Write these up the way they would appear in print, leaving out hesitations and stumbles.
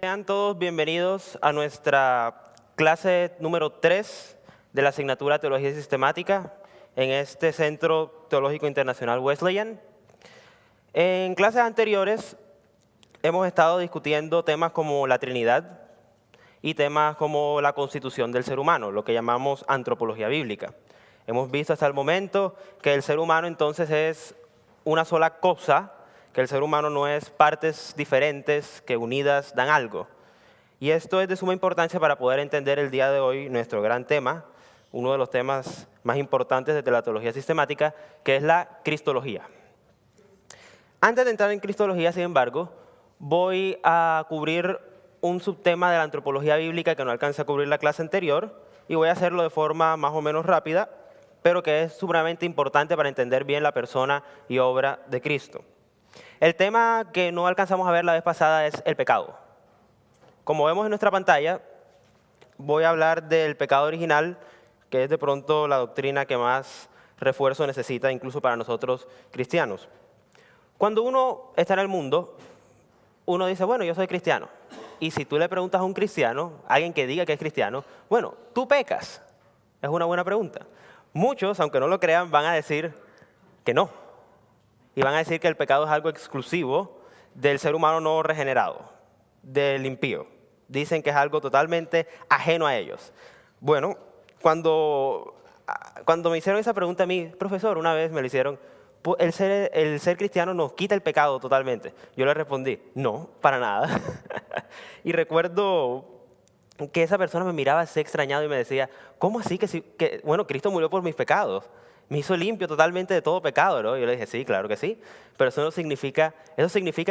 Sean todos bienvenidos a nuestra clase número 3 de la asignatura Teología Sistemática en este Centro Teológico Internacional Wesleyan. En clases anteriores hemos estado discutiendo temas como la Trinidad y temas como la constitución del ser humano, lo que llamamos antropología bíblica. Hemos visto hasta el momento que el ser humano entonces es una sola cosa, que el ser humano no es partes diferentes que unidas dan algo. Y esto es de suma importancia para poder entender el día de hoy nuestro gran tema, uno de los temas más importantes de la teología sistemática, que es la cristología. Antes de entrar en cristología, sin embargo, voy a cubrir un subtema de la antropología bíblica que no alcancé a cubrir la clase anterior y voy a hacerlo de forma más o menos rápida, pero que es sumamente importante para entender bien la persona y obra de Cristo. El tema que no alcanzamos a ver la vez pasada es el pecado. Como vemos en nuestra pantalla, voy a hablar del pecado original, que es de pronto la doctrina que más refuerzo necesita incluso para nosotros cristianos. Cuando uno está en el mundo, uno dice, bueno, yo soy cristiano. Y si tú le preguntas a un cristiano, alguien que diga que es cristiano, bueno, ¿tú pecas? Es una buena pregunta. Muchos, aunque no lo crean, van a decir que no. Y van a decir que el pecado es algo exclusivo del ser humano no regenerado, del impío. Dicen que es algo totalmente ajeno a ellos. Bueno, cuando me hicieron esa pregunta a mí, profesor, una vez me lo hicieron, ¿el ser cristiano nos quita el pecado totalmente? Yo le respondí, no, para nada. Y recuerdo que esa persona me miraba así extrañado y me decía, ¿cómo así que bueno, Cristo murió por mis pecados? Me hizo limpio totalmente de todo pecado, ¿no? Y yo le dije, sí, claro que sí, pero eso significa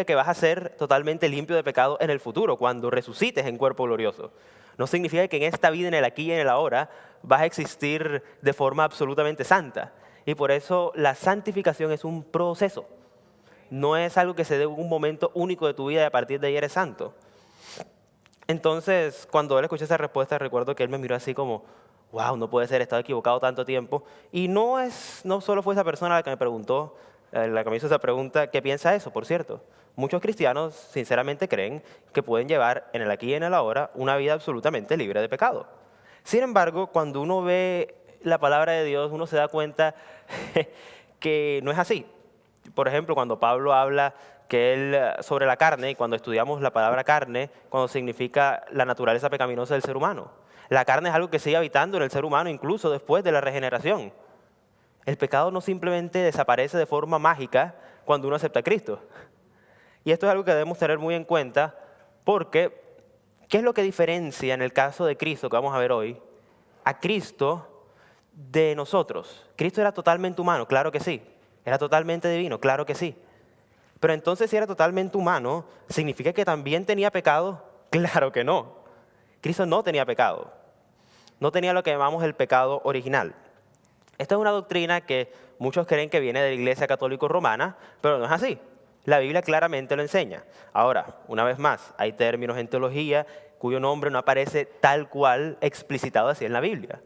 que vas a ser totalmente limpio de pecado en el futuro, cuando resucites en cuerpo glorioso. No significa que en esta vida, en el aquí y en el ahora, vas a existir de forma absolutamente santa. Y por eso la santificación es un proceso. No es algo que se dé en un momento único de tu vida y a partir de ahí eres santo. Entonces, cuando él escuchó esa respuesta, recuerdo que él me miró así como, wow, no puede ser, he estado equivocado tanto tiempo. Y no solo fue esa persona la que me preguntó, la que me hizo esa pregunta, ¿qué piensa eso? Por cierto, muchos cristianos sinceramente creen que pueden llevar en el aquí y en el ahora una vida absolutamente libre de pecado. Sin embargo, cuando uno ve la palabra de Dios, uno se da cuenta que no es así. Por ejemplo, cuando Pablo habla sobre la carne, y cuando estudiamos la palabra carne, cuando significa la naturaleza pecaminosa del ser humano. La carne es algo que sigue habitando en el ser humano incluso después de la regeneración. El pecado no simplemente desaparece de forma mágica cuando uno acepta a Cristo. Y esto es algo que debemos tener muy en cuenta porque, ¿qué es lo que diferencia en el caso de Cristo que vamos a ver hoy, a Cristo de nosotros? Cristo era totalmente humano, claro que sí. Era totalmente divino, claro que sí. Pero entonces, si era totalmente humano, ¿significa que también tenía pecado? Claro que no. Cristo no tenía pecado. No tenía lo que llamamos el pecado original. Esta es una doctrina que muchos creen que viene de la Iglesia Católica Romana, pero no es así. La Biblia claramente lo enseña. Ahora, una vez más, hay términos en teología cuyo nombre no aparece tal cual explicitado así en la Biblia.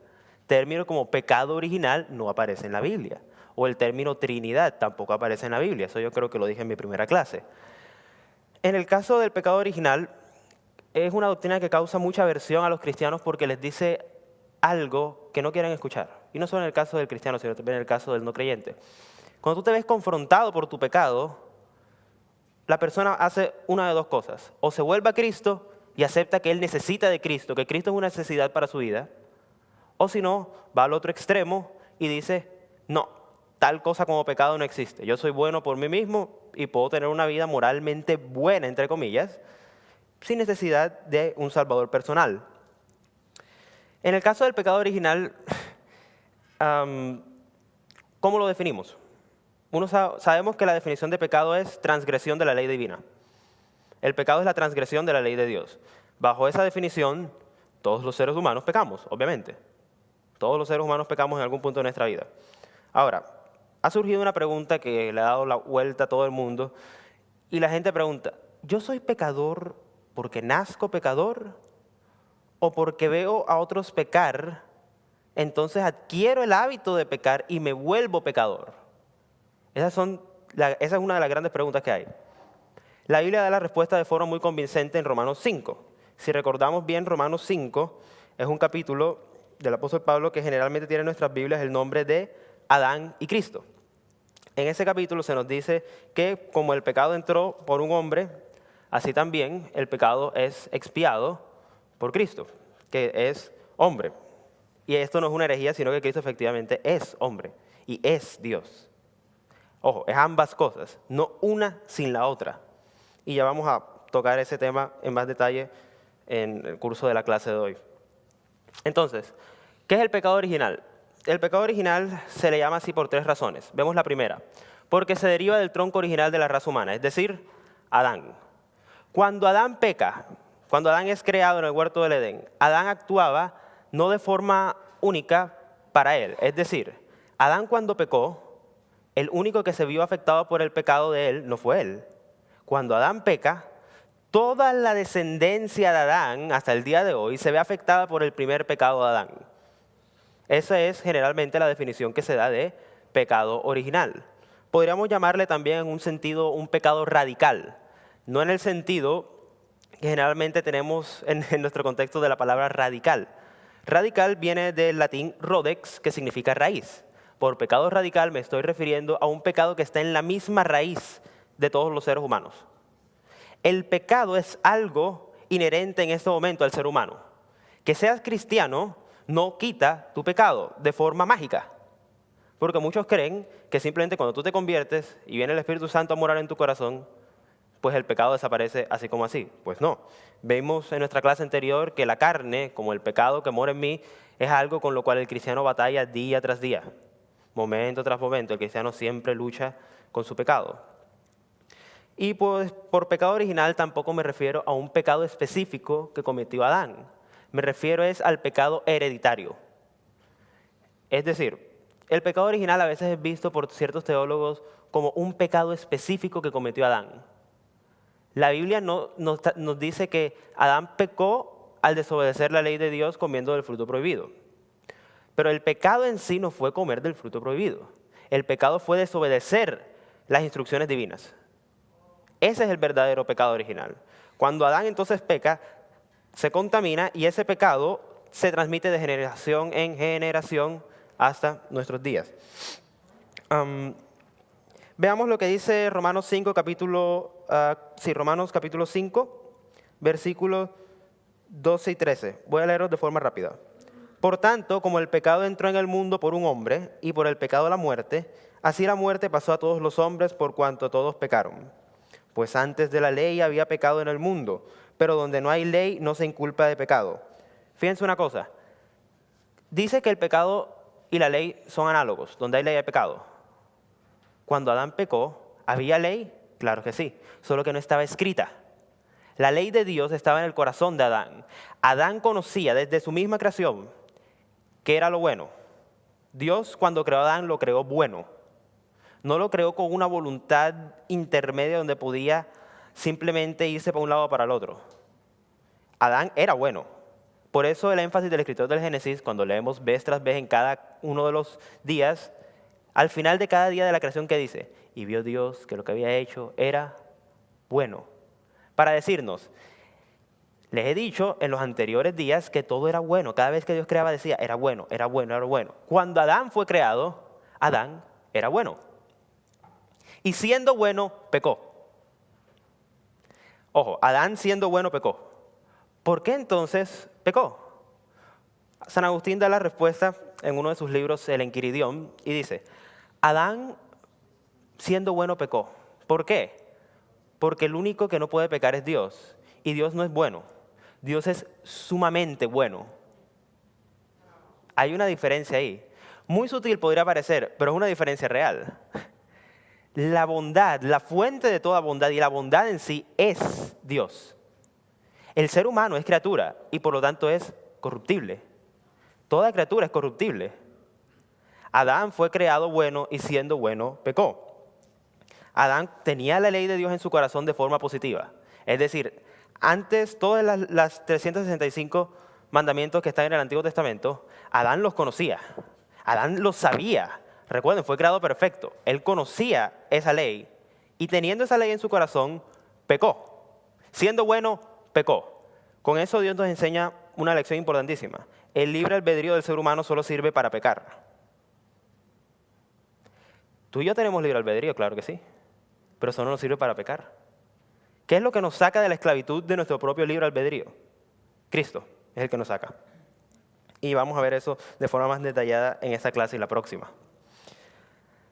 Términos como pecado original no aparece en la Biblia. O el término Trinidad tampoco aparece en la Biblia. Eso yo creo que lo dije en mi primera clase. En el caso del pecado original, es una doctrina que causa mucha aversión a los cristianos porque les dice algo que no quieren escuchar. Y no solo en el caso del cristiano, sino también en el caso del no creyente. Cuando tú te ves confrontado por tu pecado, la persona hace una de dos cosas. O se vuelve a Cristo y acepta que él necesita de Cristo, que Cristo es una necesidad para su vida. O si no, va al otro extremo y dice, no, tal cosa como pecado no existe. Yo soy bueno por mí mismo y puedo tener una vida moralmente buena, entre comillas, sin necesidad de un salvador personal. En el caso del pecado original, ¿cómo lo definimos? Sabemos que la definición de pecado es transgresión de la ley divina. El pecado es la transgresión de la ley de Dios. Bajo esa definición, todos los seres humanos pecamos, obviamente. Todos los seres humanos pecamos en algún punto de nuestra vida. Ahora, ha surgido una pregunta que le ha dado la vuelta a todo el mundo y la gente pregunta, ¿yo soy pecador porque nazco pecador o porque veo a otros pecar, entonces adquiero el hábito de pecar y me vuelvo pecador? Esa es una de las grandes preguntas que hay. La Biblia da la respuesta de forma muy convincente en Romanos 5. Si recordamos bien, Romanos 5 es un capítulo del apóstol Pablo que generalmente tiene en nuestras Biblias el nombre de Adán y Cristo. En ese capítulo se nos dice que como el pecado entró por un hombre, así también el pecado es expiado por Cristo, que es hombre. Y esto no es una herejía, sino que Cristo efectivamente es hombre y es Dios. Ojo, es ambas cosas, no una sin la otra. Y ya vamos a tocar ese tema en más detalle en el curso de la clase de hoy. Entonces, ¿qué es el pecado original? El pecado original se le llama así por 3 razones. Vemos la primera, porque se deriva del tronco original de la raza humana, es decir, Adán. Cuando Adán peca, cuando Adán es creado en el huerto del Edén, Adán actuaba no de forma única para él. Es decir, Adán cuando pecó, el único que se vio afectado por el pecado de él no fue él. Cuando Adán peca, toda la descendencia de Adán hasta el día de hoy se ve afectada por el primer pecado de Adán. Esa es generalmente la definición que se da de pecado original. Podríamos llamarle también en un sentido un pecado radical, no en el sentido que generalmente tenemos en nuestro contexto de la palabra radical. Radical viene del latín rodex, que significa raíz. Por pecado radical me estoy refiriendo a un pecado que está en la misma raíz de todos los seres humanos. El pecado es algo inherente en este momento al ser humano. Que seas cristiano no quita tu pecado de forma mágica. Porque muchos creen que simplemente cuando tú te conviertes y viene el Espíritu Santo a morar en tu corazón, pues el pecado desaparece así como así. Pues no. Vimos en nuestra clase anterior que la carne, como el pecado que mora en mí, es algo con lo cual el cristiano batalla día tras día. Momento tras momento, el cristiano siempre lucha con su pecado. Y pues por pecado original tampoco me refiero a un pecado específico que cometió Adán. Me refiero al pecado hereditario. Es decir, el pecado original a veces es visto por ciertos teólogos como un pecado específico que cometió Adán. La Biblia nos dice que Adán pecó al desobedecer la ley de Dios comiendo del fruto prohibido. Pero el pecado en sí no fue comer del fruto prohibido. El pecado fue desobedecer las instrucciones divinas. Ese es el verdadero pecado original. Cuando Adán entonces peca, se contamina y ese pecado se transmite de generación en generación hasta nuestros días. Veamos lo que dice Romanos 5, Romanos capítulo 5, versículos 12 y 13. Voy a leerlos de forma rápida. Por tanto, como el pecado entró en el mundo por un hombre, y por el pecado la muerte, así la muerte pasó a todos los hombres por cuanto todos pecaron. Pues antes de la ley había pecado en el mundo, pero donde no hay ley no se inculpa de pecado. Fíjense una cosa, dice que el pecado y la ley son análogos, donde hay ley hay pecado. Cuando Adán pecó, ¿había ley? Claro que sí, solo que no estaba escrita. La ley de Dios estaba en el corazón de Adán. Adán conocía desde su misma creación qué era lo bueno. Dios cuando creó a Adán lo creó bueno. No lo creó con una voluntad intermedia donde podía simplemente irse para un lado o para el otro. Adán era bueno. Por eso el énfasis del escritor del Génesis, cuando leemos vez tras vez en cada uno de los días, al final de cada día de la creación, ¿qué dice? Y vio Dios que lo que había hecho era bueno. Para decirnos, les he dicho en los anteriores días que todo era bueno. Cada vez que Dios creaba decía, era bueno, era bueno, era bueno. Cuando Adán fue creado, Adán era bueno. Y siendo bueno, pecó. Ojo, Adán siendo bueno, pecó. ¿Por qué entonces pecó? San Agustín da la respuesta en uno de sus libros, El Enquiridión, y dice, Adán siendo bueno, pecó. ¿Por qué? Porque el único que no puede pecar es Dios. Y Dios no es bueno. Dios es sumamente bueno. Hay una diferencia ahí. Muy sutil podría parecer, pero es una diferencia real. La bondad, la fuente de toda bondad y la bondad en sí es Dios. El ser humano es criatura y por lo tanto es corruptible. Toda criatura es corruptible. Adán fue creado bueno y siendo bueno pecó. Adán tenía la ley de Dios en su corazón de forma positiva. Es decir, antes todas las 365 mandamientos que están en el Antiguo Testamento, Adán los conocía. Adán los sabía. Recuerden, fue creado perfecto. Él conocía esa ley y teniendo esa ley en su corazón, pecó. Siendo bueno, pecó. Con eso Dios nos enseña una lección importantísima. El libre albedrío del ser humano solo sirve para pecar. Tú y yo tenemos libre albedrío, claro que sí, pero eso no nos sirve para pecar. ¿Qué es lo que nos saca de la esclavitud de nuestro propio libre albedrío? Cristo es el que nos saca. Y vamos a ver eso de forma más detallada en esta clase y la próxima.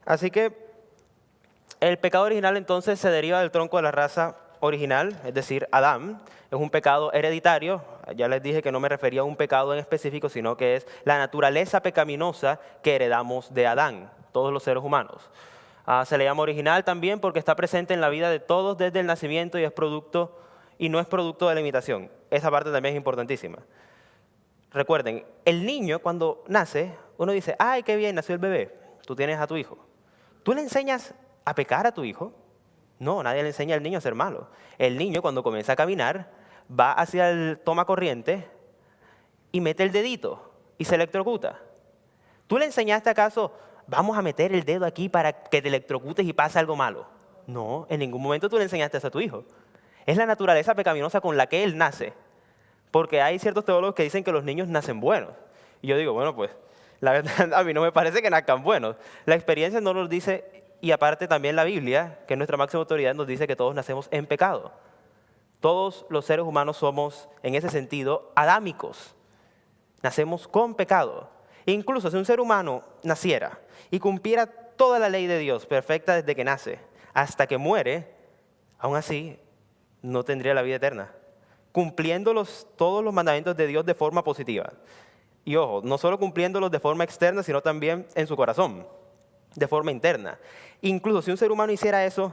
Así que el pecado original entonces se deriva del tronco de la raza original, es decir, Adán. Es un pecado hereditario. Ya les dije que no me refería a un pecado en específico, sino que es la naturaleza pecaminosa que heredamos de Adán, todos los seres humanos. Se le llama original también porque está presente en la vida de todos desde el nacimiento y no es producto de la imitación. Esa parte también es importantísima. Recuerden, el niño cuando nace, uno dice, ¡ay, qué bien, nació el bebé! Tú tienes a tu hijo. ¿Tú le enseñas a pecar a tu hijo? No, nadie le enseña al niño a ser malo. El niño cuando comienza a caminar, va hacia el toma corriente y mete el dedito y se electrocuta. ¿Tú le enseñaste acaso, vamos a meter el dedo aquí para que te electrocutes y pase algo malo? No, en ningún momento tú le enseñaste eso a tu hijo. Es la naturaleza pecaminosa con la que él nace. Porque hay ciertos teólogos que dicen que los niños nacen buenos. Y yo digo, bueno, pues, la verdad a mí no me parece que nazcan buenos. La experiencia no nos dice, y aparte también la Biblia, que es nuestra máxima autoridad, nos dice que todos nacemos en pecado. Todos los seres humanos somos, en ese sentido, adámicos. Nacemos con pecado. E incluso si un ser humano naciera y cumpliera toda la ley de Dios, perfecta desde que nace, hasta que muere, aún así no tendría la vida eterna. Cumpliendo todos los mandamientos de Dios de forma positiva. Y ojo, no solo cumpliéndolos de forma externa, sino también en su corazón, de forma interna. Incluso si un ser humano hiciera eso,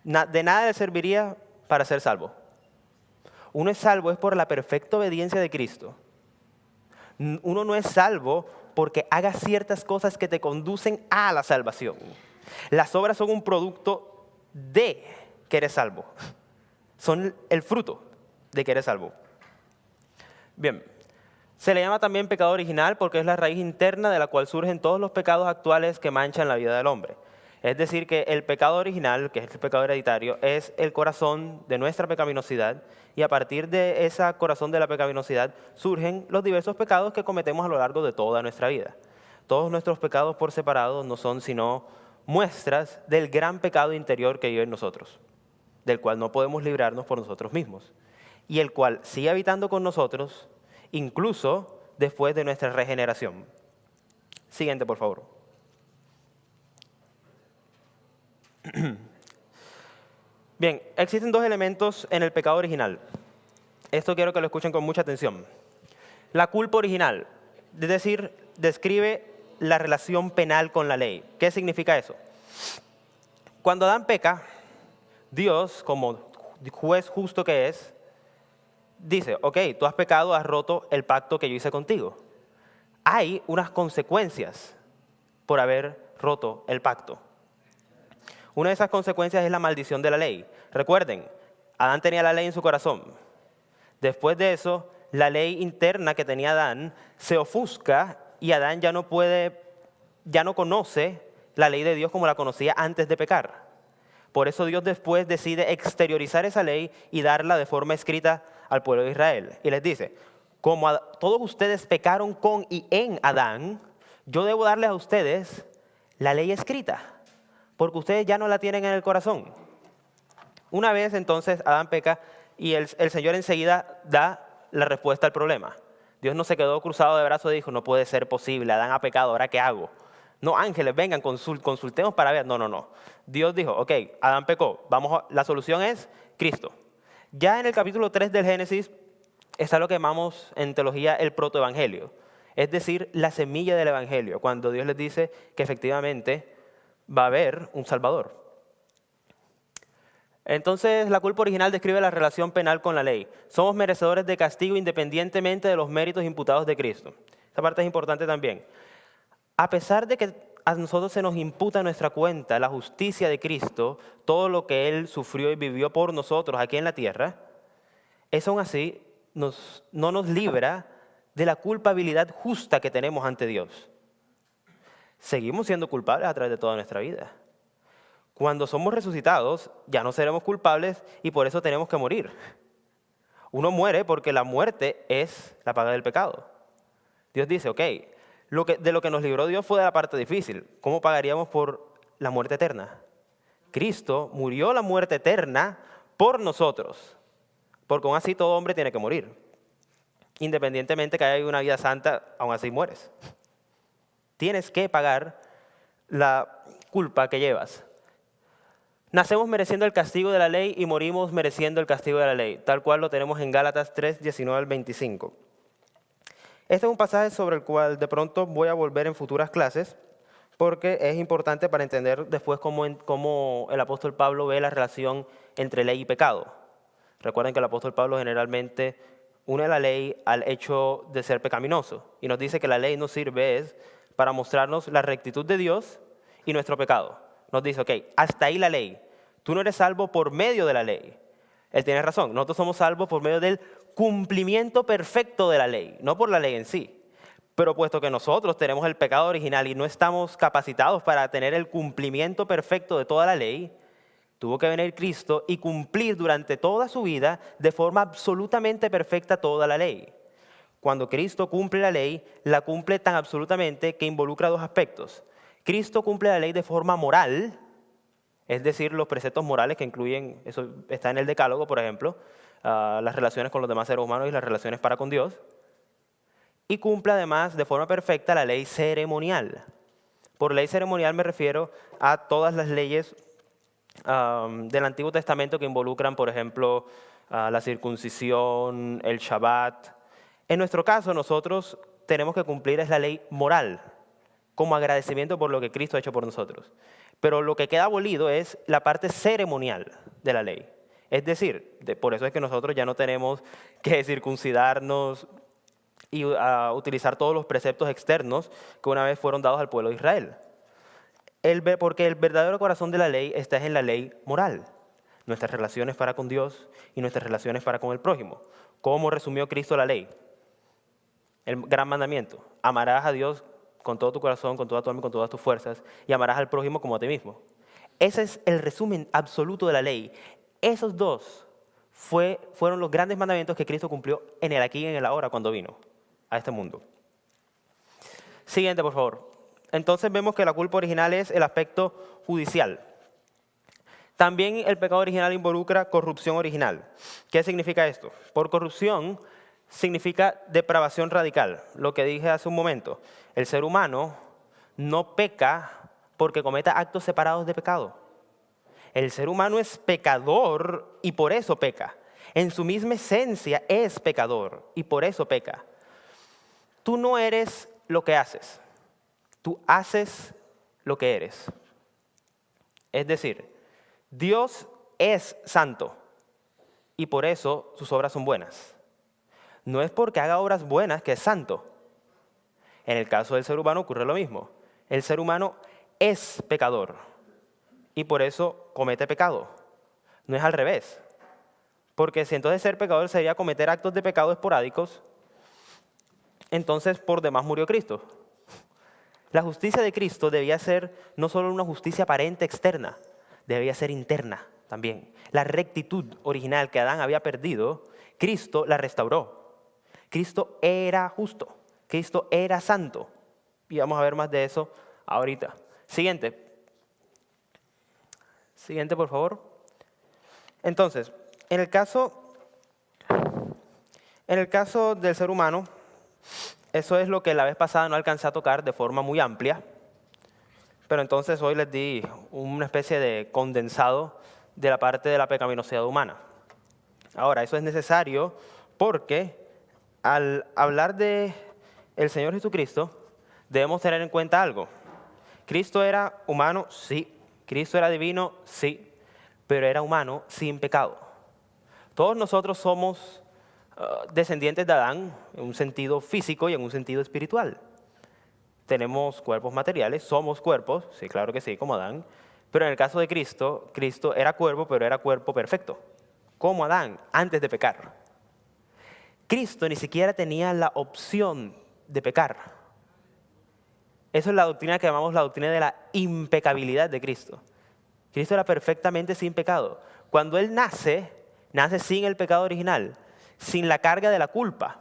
de nada le serviría para ser salvo. Uno es salvo es por la perfecta obediencia de Cristo. Uno no es salvo porque haga ciertas cosas que te conducen a la salvación. Las obras son un producto de que eres salvo. Son el fruto de que eres salvo. Bien, se le llama también pecado original porque es la raíz interna de la cual surgen todos los pecados actuales que manchan la vida del hombre. Es decir, que el pecado original, que es el pecado hereditario, es el corazón de nuestra pecaminosidad y a partir de ese corazón de la pecaminosidad surgen los diversos pecados que cometemos a lo largo de toda nuestra vida. Todos nuestros pecados por separado no son sino muestras del gran pecado interior que vive en nosotros, del cual no podemos librarnos por nosotros mismos, y el cual sigue habitando con nosotros incluso después de nuestra regeneración. Siguiente, por favor. Bien, existen dos elementos en el pecado original. Esto quiero que lo escuchen con mucha atención. La culpa original, es decir, describe la relación penal con la ley. ¿Qué significa eso? Cuando Adán peca, Dios, como juez justo que es, dice, ok, tú has pecado, has roto el pacto que yo hice contigo. Hay unas consecuencias por haber roto el pacto. Una de esas consecuencias es la maldición de la ley. Recuerden, Adán tenía la ley en su corazón. Después de eso, la ley interna que tenía Adán se ofusca y Adán ya no conoce la ley de Dios como la conocía antes de pecar. Por eso Dios después decide exteriorizar esa ley y darla de forma escrita al pueblo de Israel. Y les dice, como todos ustedes pecaron con y en Adán, yo debo darles a ustedes la ley escrita, porque ustedes ya no la tienen en el corazón. Una vez entonces Adán peca y el Señor enseguida da la respuesta al problema. Dios no se quedó cruzado de brazos y dijo, no puede ser posible, Adán ha pecado, ¿ahora qué hago? No, ángeles, vengan, consultemos para ver. No. Dios dijo, ok, Adán pecó, la solución es Cristo. Ya en el capítulo 3 del Génesis está lo que llamamos en teología el protoevangelio, es decir, la semilla del evangelio, cuando Dios les dice que efectivamente va a haber un Salvador. Entonces, la culpa original describe la relación penal con la ley. Somos merecedores de castigo independientemente de los méritos imputados de Cristo. Esta parte es importante también. A pesar de que a nosotros se nos imputa en nuestra cuenta la justicia de Cristo, todo lo que Él sufrió y vivió por nosotros aquí en la tierra, eso aún así no nos libra de la culpabilidad justa que tenemos ante Dios. Seguimos siendo culpables a través de toda nuestra vida. Cuando somos resucitados, ya no seremos culpables y por eso tenemos que morir. Uno muere porque la muerte es la paga del pecado. Dios dice, ok, de lo que nos libró Dios fue de la parte difícil. ¿Cómo pagaríamos por la muerte eterna? Cristo murió la muerte eterna por nosotros, porque aún así todo hombre tiene que morir. Independientemente que haya una vida santa, aún así mueres. Tienes que pagar la culpa que llevas. Nacemos mereciendo el castigo de la ley y morimos mereciendo el castigo de la ley, tal cual lo tenemos en Gálatas 3, 19 al 25. Este es un pasaje sobre el cual de pronto voy a volver en futuras clases, porque es importante para entender después cómo el apóstol Pablo ve la relación entre ley y pecado. Recuerden que el apóstol Pablo generalmente une la ley al hecho de ser pecaminoso y nos dice que la ley nos sirve para mostrarnos la rectitud de Dios y nuestro pecado. Nos dice, ok, hasta ahí la ley. Tú no eres salvo por medio de la ley. Él tiene razón, nosotros somos salvos por medio del cumplimiento perfecto de la ley, no por la ley en sí. Pero puesto que nosotros tenemos el pecado original y no estamos capacitados para tener el cumplimiento perfecto de toda la ley, tuvo que venir Cristo y cumplir durante toda su vida de forma absolutamente perfecta toda la ley. Cuando Cristo cumple la ley, la cumple tan absolutamente que involucra dos aspectos. Cristo cumple la ley de forma moral, es decir, los preceptos morales que incluyen, eso está en el Decálogo, por ejemplo, las relaciones con los demás seres humanos y las relaciones para con Dios. Y cumple además de forma perfecta la ley ceremonial. Por ley ceremonial me refiero a todas las leyes del Antiguo Testamento que involucran, por ejemplo, la circuncisión, el Shabbat. En nuestro caso, nosotros tenemos que cumplir es la ley moral, como agradecimiento por lo que Cristo ha hecho por nosotros. Pero lo que queda abolido es la parte ceremonial de la ley. Es decir, por eso es que nosotros ya no tenemos que circuncidarnos y utilizar todos los preceptos externos que una vez fueron dados al pueblo de Israel. Porque el verdadero corazón de la ley está en la ley moral. Nuestras relaciones para con Dios y nuestras relaciones para con el prójimo. ¿Cómo resumió Cristo la ley? El gran mandamiento. Amarás a Dios con todo tu corazón, con toda tu alma y con todas tus fuerzas, y amarás al prójimo como a ti mismo. Ese es el resumen absoluto de la ley. Esos dos fueron los grandes mandamientos que Cristo cumplió en el aquí y en el ahora cuando vino a este mundo. Siguiente, por favor. Entonces vemos que la culpa original es el aspecto judicial. También el pecado original involucra corrupción original. ¿Qué significa esto? Por corrupción significa depravación radical, lo que dije hace un momento. El ser humano no peca porque cometa actos separados de pecado. El ser humano es pecador y por eso peca. En su misma esencia es pecador y por eso peca. Tú no eres lo que haces, tú haces lo que eres. Es decir, Dios es santo y por eso sus obras son buenas. No es porque haga obras buenas que es santo. En el caso del ser humano ocurre lo mismo. El ser humano es pecador y por eso comete pecado. No es al revés. Porque si entonces ser pecador sería cometer actos de pecado esporádicos, entonces por demás murió Cristo. La justicia de Cristo debía ser no solo una justicia aparente externa, debía ser interna también. La rectitud original que Adán había perdido, Cristo la restauró. Cristo era justo, Cristo era santo. Y vamos a ver más de eso ahorita. Siguiente, por favor. Entonces, en el caso del ser humano, eso es lo que la vez pasada no alcancé a tocar de forma muy amplia, pero entonces hoy les di una especie de condensado de la parte de la pecaminosidad humana. Ahora, eso es necesario porque al hablar de el Señor Jesucristo, debemos tener en cuenta algo. Cristo era humano, sí. Cristo era divino, sí. Pero era humano sin pecado. Todos nosotros somos descendientes de Adán en un sentido físico y en un sentido espiritual. Tenemos cuerpos materiales, somos cuerpos, sí, claro que sí, como Adán. Pero en el caso de Cristo, Cristo era cuerpo, pero era cuerpo perfecto, como Adán, antes de pecar. Cristo ni siquiera tenía la opción de pecar. Eso es la doctrina que llamamos la doctrina de la impecabilidad de Cristo. Cristo era perfectamente sin pecado. Cuando Él nace, nace sin el pecado original, sin la carga de la culpa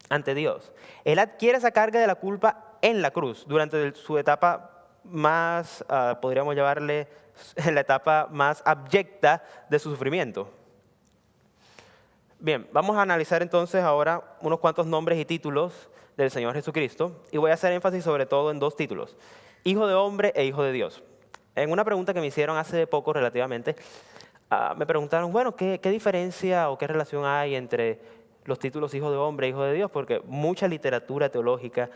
ante Dios. Él adquiere esa carga de la culpa en la cruz, durante su etapa más, podríamos llamarle, la etapa más abyecta de su sufrimiento. Bien, vamos a analizar entonces ahora unos cuantos nombres y títulos del Señor Jesucristo, y voy a hacer énfasis sobre todo en dos títulos: Hijo de hombre e Hijo de Dios. En una pregunta que me hicieron hace poco relativamente, me preguntaron, bueno, ¿qué diferencia o qué relación hay entre los títulos Hijo de hombre e Hijo de Dios? Porque mucha literatura teológica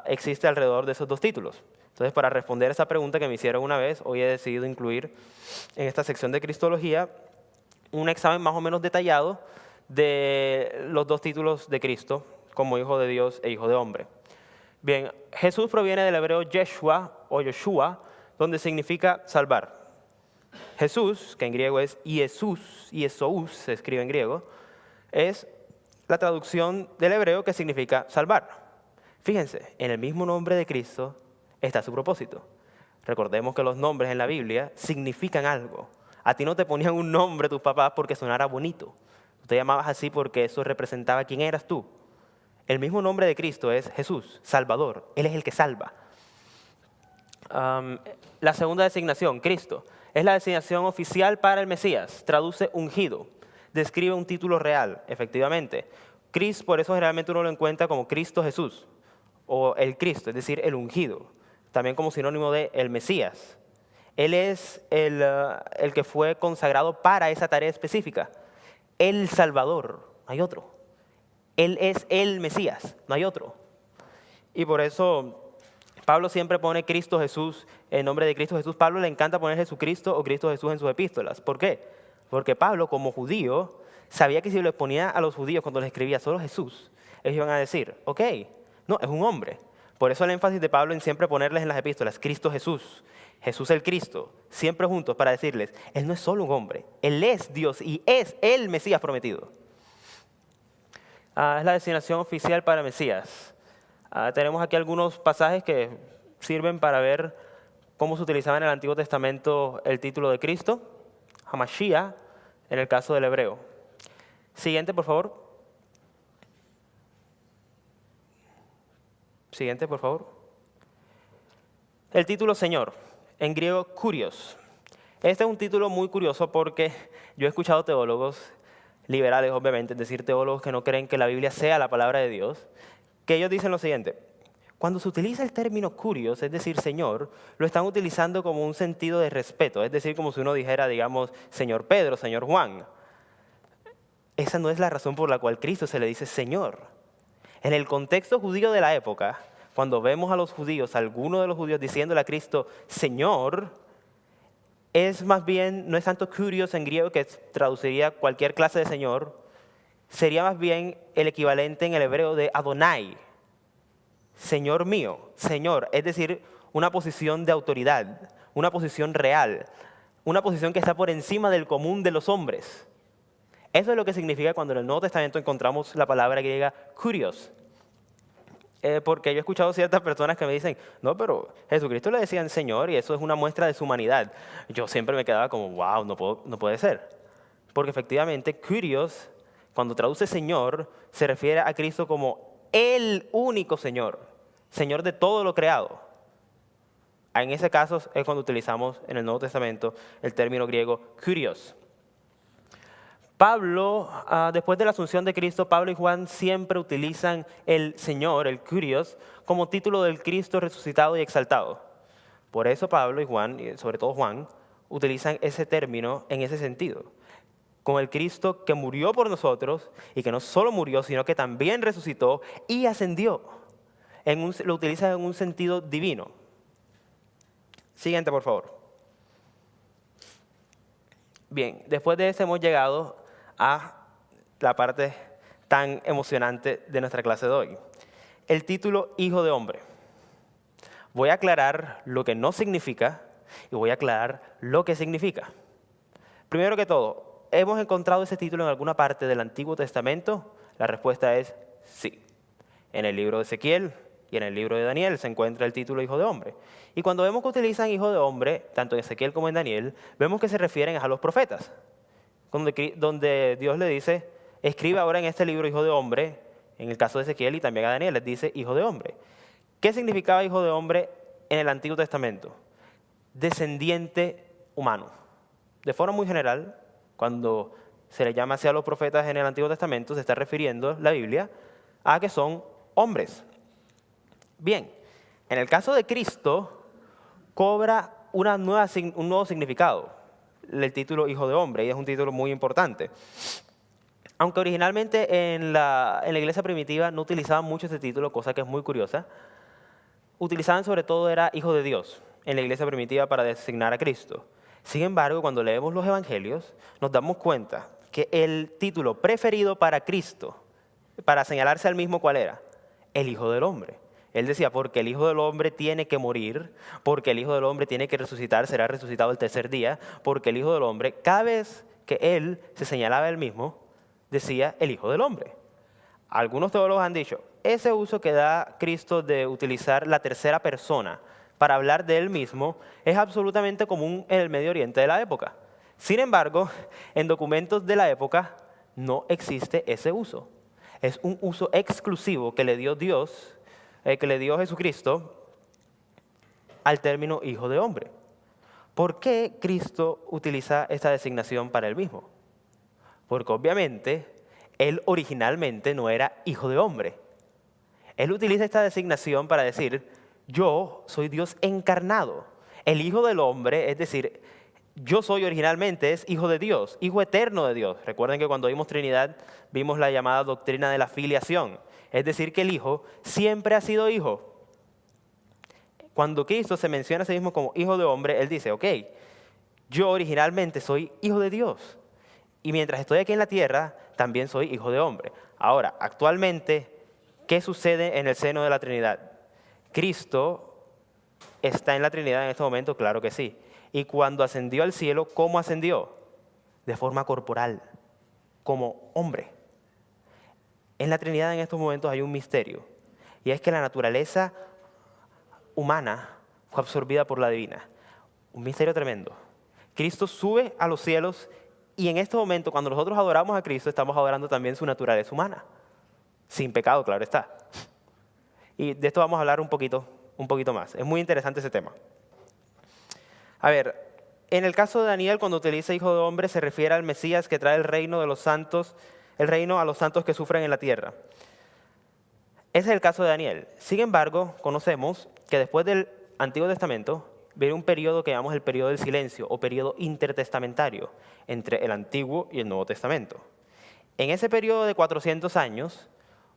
existe alrededor de esos dos títulos. Entonces, para responder esa pregunta que me hicieron una vez, hoy he decidido incluir en esta sección de Cristología un examen más o menos detallado de los dos títulos de Cristo como Hijo de Dios e Hijo de hombre. Bien, Jesús proviene del hebreo Yeshua o Yoshua, donde significa salvar. Jesús, que en griego es Iesous, se escribe en griego, es la traducción del hebreo que significa salvar. Fíjense, en el mismo nombre de Cristo está su propósito. Recordemos que los nombres en la Biblia significan algo. A ti no te ponían un nombre tus papás porque sonara bonito. Tú te llamabas así porque eso representaba quién eras tú. El mismo nombre de Cristo es Jesús, Salvador. Él es el que salva. La segunda designación, Cristo, es la designación oficial para el Mesías. Traduce ungido. Describe un título real, efectivamente. Cristo, por eso generalmente uno lo encuentra como Cristo Jesús, o el Cristo, es decir, el ungido. También como sinónimo de el Mesías. Él es el que fue consagrado para esa tarea específica. El Salvador, no hay otro. Él es el Mesías, no hay otro. Y por eso Pablo siempre pone Cristo Jesús, en nombre de Cristo Jesús. Pablo le encanta poner Jesucristo o Cristo Jesús en sus epístolas. ¿Por qué? Porque Pablo, como judío, sabía que si lo exponía a los judíos cuando les escribía solo Jesús, ellos iban a decir, ok, no, es un hombre. Por eso el énfasis de Pablo en siempre ponerles en las epístolas, Cristo Jesús, Jesús el Cristo, siempre juntos para decirles, Él no es solo un hombre, Él es Dios y es el Mesías prometido. Es la designación oficial para Mesías. Tenemos aquí algunos pasajes que sirven para ver cómo se utilizaba en el Antiguo Testamento el título de Cristo, Hamashiach, en el caso del hebreo. Siguiente, por favor. Siguiente, por favor. El título Señor, en griego Kurios. Este es un título muy curioso porque yo he escuchado teólogos liberales, obviamente, es decir, teólogos que no creen que la Biblia sea la palabra de Dios, que ellos dicen lo siguiente: cuando se utiliza el término Kurios, es decir, Señor, lo están utilizando como un sentido de respeto, es decir, como si uno dijera, digamos, Señor Pedro, Señor Juan. Esa no es la razón por la cual Cristo se le dice Señor. En el contexto judío de la época, cuando vemos a los judíos, a algunos de los judíos diciéndole a Cristo Señor, es más bien, no es tanto kurios en griego, que traduciría cualquier clase de Señor, sería más bien el equivalente en el hebreo de Adonai, Señor mío, Señor, es decir, una posición de autoridad, una posición real, una posición que está por encima del común de los hombres. Eso es lo que significa cuando en el Nuevo Testamento encontramos la palabra griega kurios. Porque yo he escuchado ciertas personas que me dicen, no, pero Jesucristo le decían Señor y eso es una muestra de su humanidad. Yo siempre me quedaba como, wow, no puede ser. Porque efectivamente, kurios, cuando traduce Señor, se refiere a Cristo como el único Señor, Señor de todo lo creado. En ese caso es cuando utilizamos en el Nuevo Testamento el término griego kurios. Pablo, después de la asunción de Cristo, Pablo y Juan siempre utilizan el Señor, el Kurios, como título del Cristo resucitado y exaltado. Por eso Pablo y Juan, y sobre todo Juan, utilizan ese término en ese sentido. Con el Cristo que murió por nosotros y que no solo murió, sino que también resucitó y ascendió. Lo utilizan en un sentido divino. Siguiente, por favor. Bien, después de eso hemos llegado a la parte tan emocionante de nuestra clase de hoy. El título Hijo de Hombre. Voy a aclarar lo que no significa y voy a aclarar lo que significa. Primero que todo, ¿hemos encontrado ese título en alguna parte del Antiguo Testamento? La respuesta es sí. En el libro de Ezequiel, Y en el libro de Daniel se encuentra el título hijo de hombre. Y cuando vemos que utilizan hijo de hombre, tanto en Ezequiel como en Daniel, vemos que se refieren a los profetas, donde Dios le dice, escribe ahora en este libro hijo de hombre, en el caso de Ezequiel y también a Daniel les dice hijo de hombre. ¿Qué significaba hijo de hombre en el Antiguo Testamento? Descendiente humano. De forma muy general, cuando se le llama así a los profetas en el Antiguo Testamento, se está refiriendo la Biblia a que son hombres. Bien, en el caso de Cristo, cobra un nuevo significado, el título hijo de hombre, y es un título muy importante. Aunque originalmente en la iglesia primitiva no utilizaban mucho este título, cosa que es muy curiosa, utilizaban sobre todo era hijo de Dios en la iglesia primitiva para designar a Cristo. Sin embargo, cuando leemos los evangelios, nos damos cuenta que el título preferido para Cristo, para señalarse al mismo, ¿cuál era? El hijo del hombre. Él decía, porque el Hijo del Hombre tiene que morir, porque el Hijo del Hombre tiene que resucitar, será resucitado el tercer día, porque el Hijo del Hombre, cada vez que él se señalaba él mismo, decía el Hijo del Hombre. Algunos teólogos han dicho, ese uso que da Cristo de utilizar la tercera persona para hablar de él mismo es absolutamente común en el Medio Oriente de la época. Sin embargo, en documentos de la época no existe ese uso. Es un uso exclusivo que le dio Dios, que le dio Jesucristo al término hijo de hombre. ¿Por qué Cristo utiliza esta designación para él mismo? Porque obviamente él originalmente no era hijo de hombre. Él utiliza esta designación para decir, yo soy Dios encarnado. El hijo del hombre, es decir, yo soy originalmente, es hijo de Dios, hijo eterno de Dios. Recuerden que cuando vimos Trinidad, vimos la llamada doctrina de la filiación. Es decir, que el Hijo siempre ha sido Hijo. Cuando Cristo se menciona a sí mismo como Hijo de hombre, Él dice, ok, yo originalmente soy Hijo de Dios. Y mientras estoy aquí en la tierra, también soy Hijo de hombre. Ahora, actualmente, ¿qué sucede en el seno de la Trinidad? ¿Cristo está en la Trinidad en este momento? Claro que sí. Y cuando ascendió al cielo, ¿cómo ascendió? De forma corporal, como hombre. En la Trinidad en estos momentos hay un misterio, y es que la naturaleza humana fue absorbida por la divina. Un misterio tremendo. Cristo sube a los cielos y en este momento, cuando nosotros adoramos a Cristo, estamos adorando también su naturaleza humana. Sin pecado, claro está. Y de esto vamos a hablar un poquito más. Es muy interesante ese tema. A ver, en el caso de Daniel, cuando utiliza hijo de hombre, se refiere al Mesías que trae el reino de los santos, el reino a los santos que sufren en la tierra. Ese es el caso de Daniel. Sin embargo, conocemos que después del Antiguo Testamento viene un periodo que llamamos el periodo del silencio o periodo intertestamentario entre el Antiguo y el Nuevo Testamento. En ese periodo de 400 años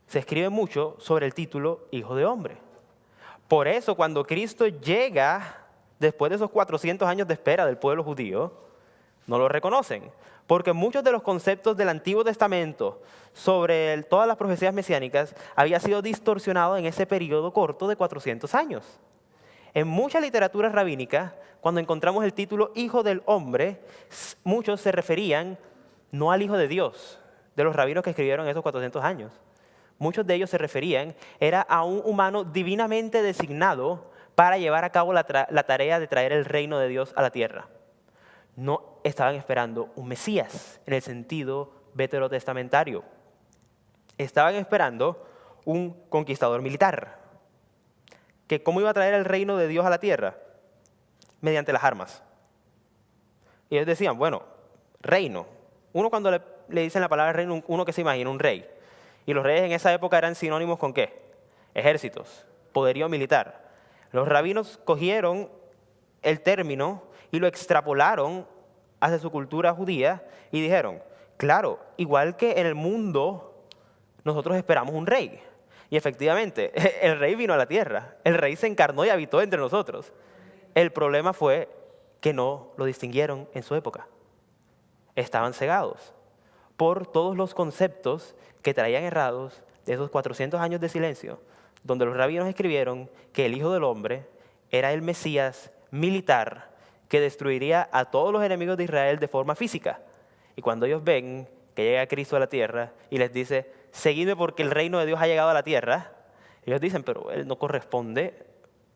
se escribe mucho sobre el título Hijo de Hombre. Por eso cuando Cristo llega después de esos 400 años de espera del pueblo judío, no lo reconocen. Porque muchos de los conceptos del Antiguo Testamento sobre todas las profecías mesiánicas había sido distorsionado en ese periodo corto de 400 años. En mucha literatura rabínica, cuando encontramos el título Hijo del Hombre, muchos se referían no al Hijo de Dios, de los rabinos que escribieron esos 400 años. Muchos de ellos se referían, era a un humano divinamente designado para llevar a cabo la tarea de traer el reino de Dios a la tierra. No estaban esperando un Mesías en el sentido veterotestamentario. Estaban esperando un conquistador militar. ¿Que cómo iba a traer el reino de Dios a la tierra? Mediante las armas. Y ellos decían, bueno, reino. Uno cuando le dicen la palabra reino, uno que se imagina, un rey. Y los reyes en esa época eran sinónimos ¿con qué? Ejércitos, poderío militar. Los rabinos cogieron el término y lo extrapolaron hacia su cultura judía y dijeron, claro, igual que en el mundo, nosotros esperamos un rey. Y efectivamente, el rey vino a la tierra, el rey se encarnó y habitó entre nosotros. El problema fue que no lo distinguieron en su época. Estaban cegados por todos los conceptos que traían errados de esos 400 años de silencio, donde los rabinos escribieron que el Hijo del Hombre era el Mesías militar que destruiría a todos los enemigos de Israel de forma física. Y cuando ellos ven que llega Cristo a la tierra y les dice, seguidme porque el reino de Dios ha llegado a la tierra, Ellos dicen, pero él no corresponde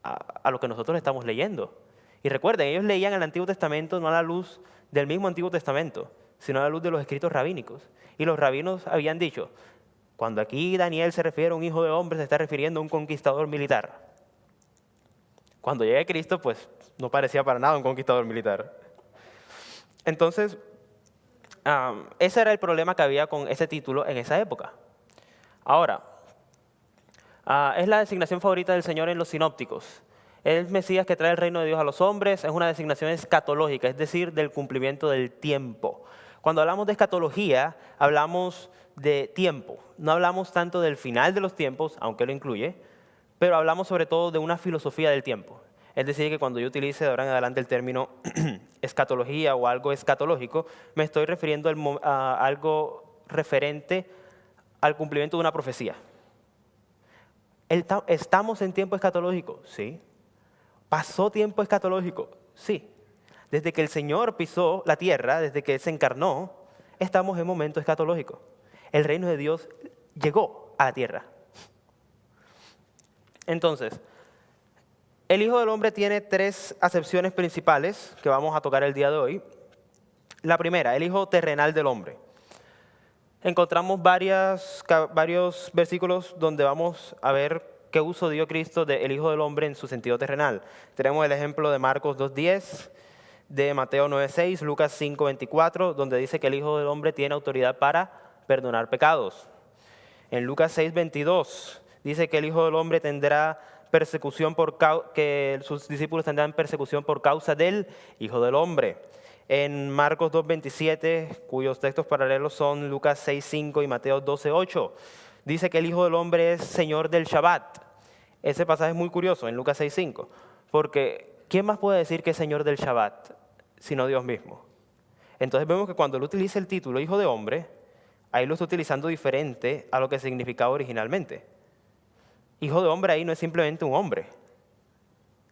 a lo que nosotros estamos leyendo. Y recuerden, ellos leían el Antiguo Testamento no a la luz del mismo Antiguo Testamento, sino a la luz de los escritos rabínicos. Y los rabinos habían dicho, cuando aquí Daniel se refiere a un hijo de hombre, se está refiriendo a un conquistador militar. Cuando llegue Cristo, pues no parecía para nada un conquistador militar. Entonces, ese era el problema que había con ese título en esa época. Ahora, es la designación favorita del Señor en los sinópticos. Es el Mesías que trae el reino de Dios a los hombres, es una designación escatológica, es decir, del cumplimiento del tiempo. Cuando hablamos de escatología, hablamos de tiempo. No hablamos tanto del final de los tiempos, aunque lo incluye, pero hablamos sobre todo de una filosofía del tiempo. Es decir, que cuando yo utilice de ahora en adelante el término escatología o algo escatológico, me estoy refiriendo a algo referente al cumplimiento de una profecía. ¿Estamos en tiempo escatológico? Sí. ¿Pasó tiempo escatológico? Sí. Desde que el Señor pisó la tierra, desde que Él se encarnó, estamos en momento escatológico. El reino de Dios llegó a la tierra. Entonces, el Hijo del Hombre tiene 3 acepciones principales que vamos a tocar el día de hoy. La primera, el Hijo terrenal del hombre. Encontramos varios versículos donde vamos a ver qué uso dio Cristo del Hijo del Hombre en su sentido terrenal. Tenemos el ejemplo de Marcos 2:10, de Mateo 9:6, Lucas 5:24, donde dice que el Hijo del Hombre tiene autoridad para perdonar pecados. En Lucas 6:22 dice que el Hijo del Hombre tendrá persecución que sus discípulos tendrán persecución por causa del Hijo del Hombre. En Marcos 2:27, cuyos textos paralelos son Lucas 6:5 y Mateo 12:8, dice que el Hijo del Hombre es Señor del Shabbat. Ese pasaje es muy curioso en Lucas 6:5, porque ¿quién más puede decir que es Señor del Shabbat sino Dios mismo? Entonces vemos que cuando él utiliza el título Hijo de Hombre, ahí lo está utilizando diferente a lo que significaba originalmente. Hijo de hombre ahí no es simplemente un hombre,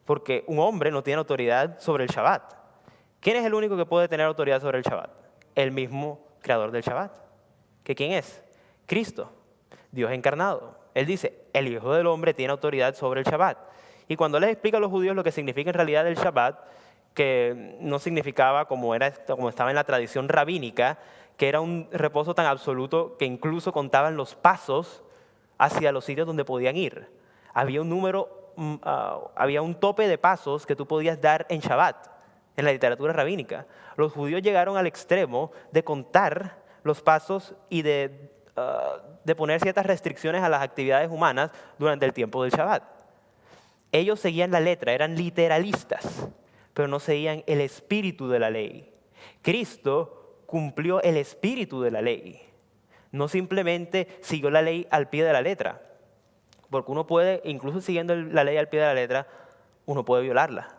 porque un hombre no tiene autoridad sobre el Shabbat. ¿Quién es el único que puede tener autoridad sobre el Shabbat? El mismo creador del Shabbat. ¿Que quién es? Cristo, Dios encarnado. Él dice, el Hijo del Hombre tiene autoridad sobre el Shabbat. Y cuando les explica a los judíos lo que significa en realidad el Shabbat, que no significaba como estaba en la tradición rabínica, que era un reposo tan absoluto que incluso contaban los pasos hacia los sitios donde podían ir. Había un tope de pasos que tú podías dar en Shabbat, en la literatura rabínica. Los judíos llegaron al extremo de contar los pasos y de poner ciertas restricciones a las actividades humanas durante el tiempo del Shabbat. Ellos seguían la letra, eran literalistas, pero no seguían el espíritu de la ley. Cristo cumplió el espíritu de la ley. No simplemente siguió la ley al pie de la letra, porque uno puede, incluso siguiendo la ley al pie de la letra, uno puede violarla.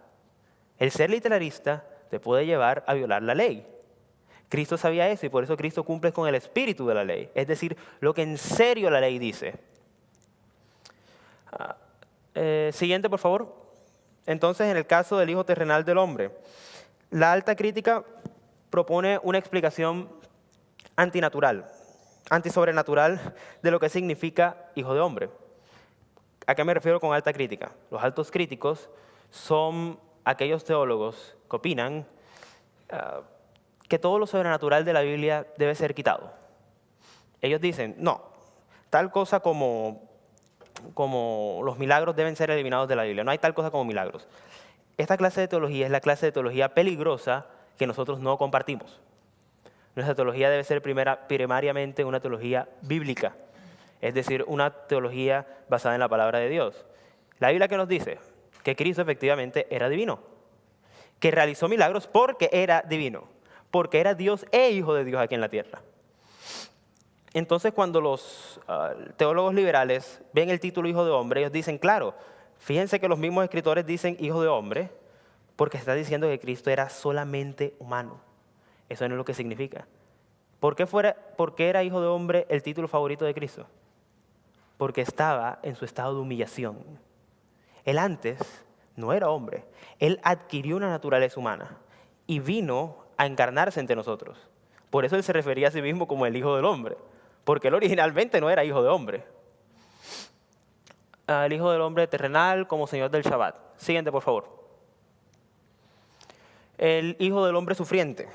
El ser literalista te puede llevar a violar la ley. Cristo sabía eso y por eso Cristo cumple con el espíritu de la ley, es decir, lo que en serio la ley dice. Siguiente, por favor. Entonces, en el caso del Hijo terrenal del hombre, la alta crítica propone una explicación antinatural, antisobrenatural de lo que significa Hijo de Hombre. ¿A qué me refiero con alta crítica? Los altos críticos son aquellos teólogos que opinan que todo lo sobrenatural de la Biblia debe ser quitado. Ellos dicen, no, tal cosa como los milagros deben ser eliminados de la Biblia. No hay tal cosa como milagros. Esta clase de teología es la clase de teología peligrosa que nosotros no compartimos. Nuestra teología debe ser primariamente una teología bíblica, es decir, una teología basada en la palabra de Dios. La Biblia que nos dice que Cristo efectivamente era divino, que realizó milagros porque era divino, porque era Dios e Hijo de Dios aquí en la tierra. Entonces, cuando los teólogos liberales ven el título Hijo de Hombre, ellos dicen, claro, fíjense que los mismos escritores dicen Hijo de Hombre porque está diciendo que Cristo era solamente humano. Eso no es lo que significa. ¿Por qué era Hijo de Hombre el título favorito de Cristo? Porque estaba en su estado de humillación. Él antes no era hombre. Él adquirió una naturaleza humana y vino a encarnarse entre nosotros. Por eso él se refería a sí mismo como el Hijo del Hombre, porque él originalmente no era hijo de hombre. al Hijo del Hombre terrenal como Señor del Shabbat. Siguiente, por favor. El Hijo del Hombre sufriente.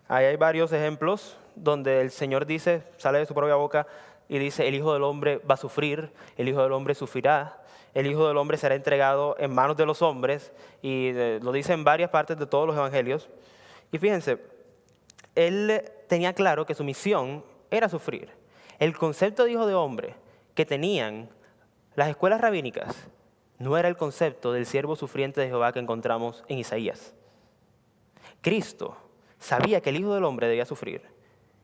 Ahí hay varios ejemplos donde el Señor dice, sale de su propia boca y dice, el Hijo del Hombre va a sufrir, el Hijo del Hombre sufrirá, el Hijo del Hombre será entregado en manos de los hombres, y lo dice en varias partes de todos los evangelios. Y fíjense, él tenía claro que su misión era sufrir. El concepto de Hijo de Hombre que tenían las escuelas rabínicas no era el concepto del siervo sufriente de Jehová que encontramos en Isaías. Cristo sabía que el Hijo del Hombre debía sufrir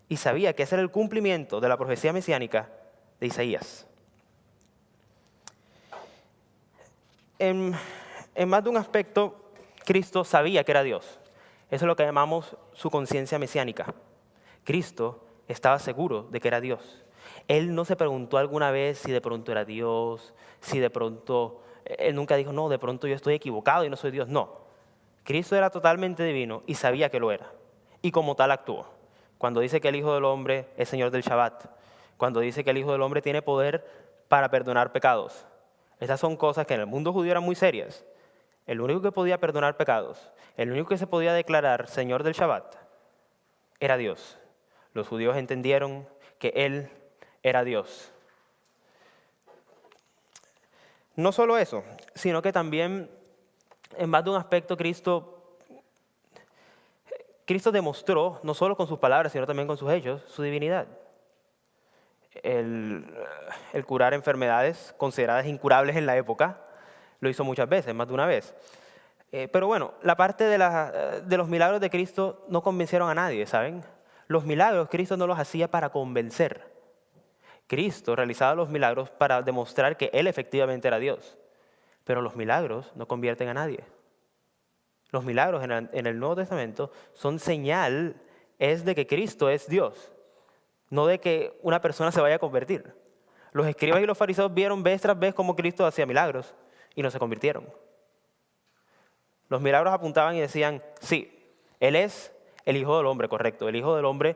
y sabía que ese era el cumplimiento de la profecía mesiánica de Isaías. En más de un aspecto, Cristo sabía que era Dios. Eso es lo que llamamos su conciencia mesiánica. Cristo estaba seguro de que era Dios. Él no se preguntó alguna vez si de pronto era Dios, si de pronto... Él nunca dijo, no, de pronto yo estoy equivocado y no soy Dios. No. Cristo era totalmente divino y sabía que lo era. Y como tal actuó. Cuando dice que el Hijo del Hombre es Señor del Shabbat, cuando dice que el Hijo del Hombre tiene poder para perdonar pecados. Estas son cosas que en el mundo judío eran muy serias. El único que podía perdonar pecados, el único que se podía declarar Señor del Shabbat, era Dios. Los judíos entendieron que Él era Dios. No solo eso, sino que también en más de un aspecto Cristo demostró, no solo con sus palabras, sino también con sus hechos, su divinidad. El curar enfermedades consideradas incurables en la época, lo hizo muchas veces, más de una vez. Pero bueno, la parte de los milagros de Cristo no convencieron a nadie, ¿saben? Los milagros Cristo no los hacía para convencer. Cristo realizaba los milagros para demostrar que Él efectivamente era Dios. Pero los milagros no convierten a nadie. Los milagros en el Nuevo Testamento son señal, es de que Cristo es Dios, no de que una persona se vaya a convertir. Los escribas y los fariseos vieron vez tras vez cómo Cristo hacía milagros y no se convirtieron. Los milagros apuntaban y decían, sí, Él es el Hijo del Hombre, correcto, el Hijo del Hombre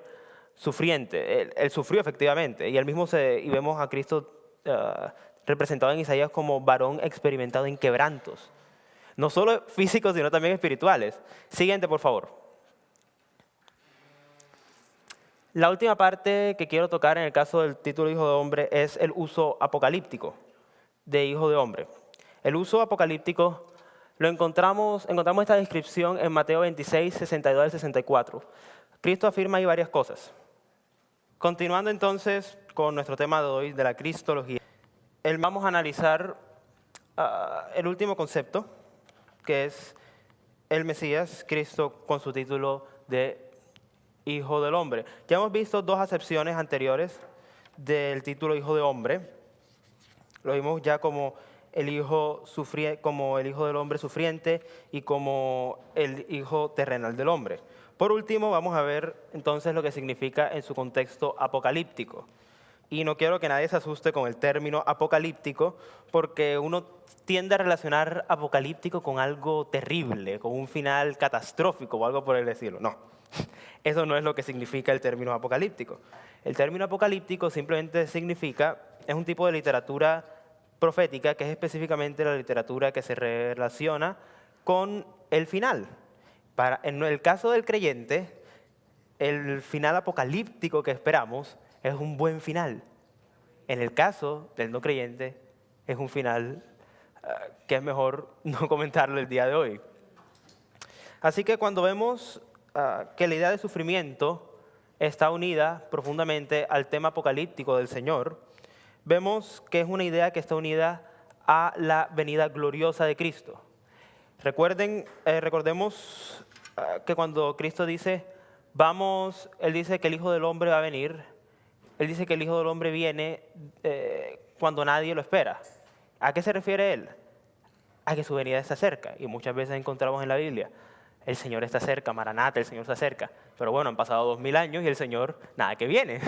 sufriente. Él sufrió efectivamente y y vemos a Cristo representado en Isaías como varón experimentado en quebrantos. No solo físicos, sino también espirituales. Siguiente, por favor. La última parte que quiero tocar en el caso del título Hijo de Hombre es el uso apocalíptico de Hijo de Hombre. El uso apocalíptico encontramos esta descripción en Mateo 26, 62 al 64. Cristo afirma ahí varias cosas. Continuando entonces con nuestro tema de hoy, de la cristología, vamos a analizar el último concepto, que es el Mesías, Cristo, con su título de Hijo del Hombre. Ya hemos visto dos acepciones anteriores del título Hijo de Hombre. Lo vimos ya como el Hijo del Hombre sufriente y como el Hijo terrenal del Hombre. Por último, vamos a ver entonces lo que significa en su contexto apocalíptico. Y no quiero que nadie se asuste con el término apocalíptico, porque uno tiende a relacionar apocalíptico con algo terrible, con un final catastrófico o algo por el estilo. No, eso no es lo que significa el término apocalíptico. El término apocalíptico simplemente es un tipo de literatura profética que es específicamente la literatura que se relaciona con el final. En el caso del creyente, el final apocalíptico que esperamos es un buen final. En el caso del no creyente, es un final que es mejor no comentarlo el día de hoy. Así que cuando vemos que la idea de sufrimiento está unida profundamente al tema apocalíptico del Señor, vemos que es una idea que está unida a la venida gloriosa de Cristo. Recordemos que cuando Cristo dice, Él dice que el Hijo del Hombre va a venir. Él dice que el Hijo del Hombre viene cuando nadie lo espera. ¿A qué se refiere Él? A que su venida está cerca. Y muchas veces encontramos en la Biblia, el Señor está cerca, Maranata, el Señor está cerca. Pero bueno, han pasado 2000 años y el Señor nada que viene.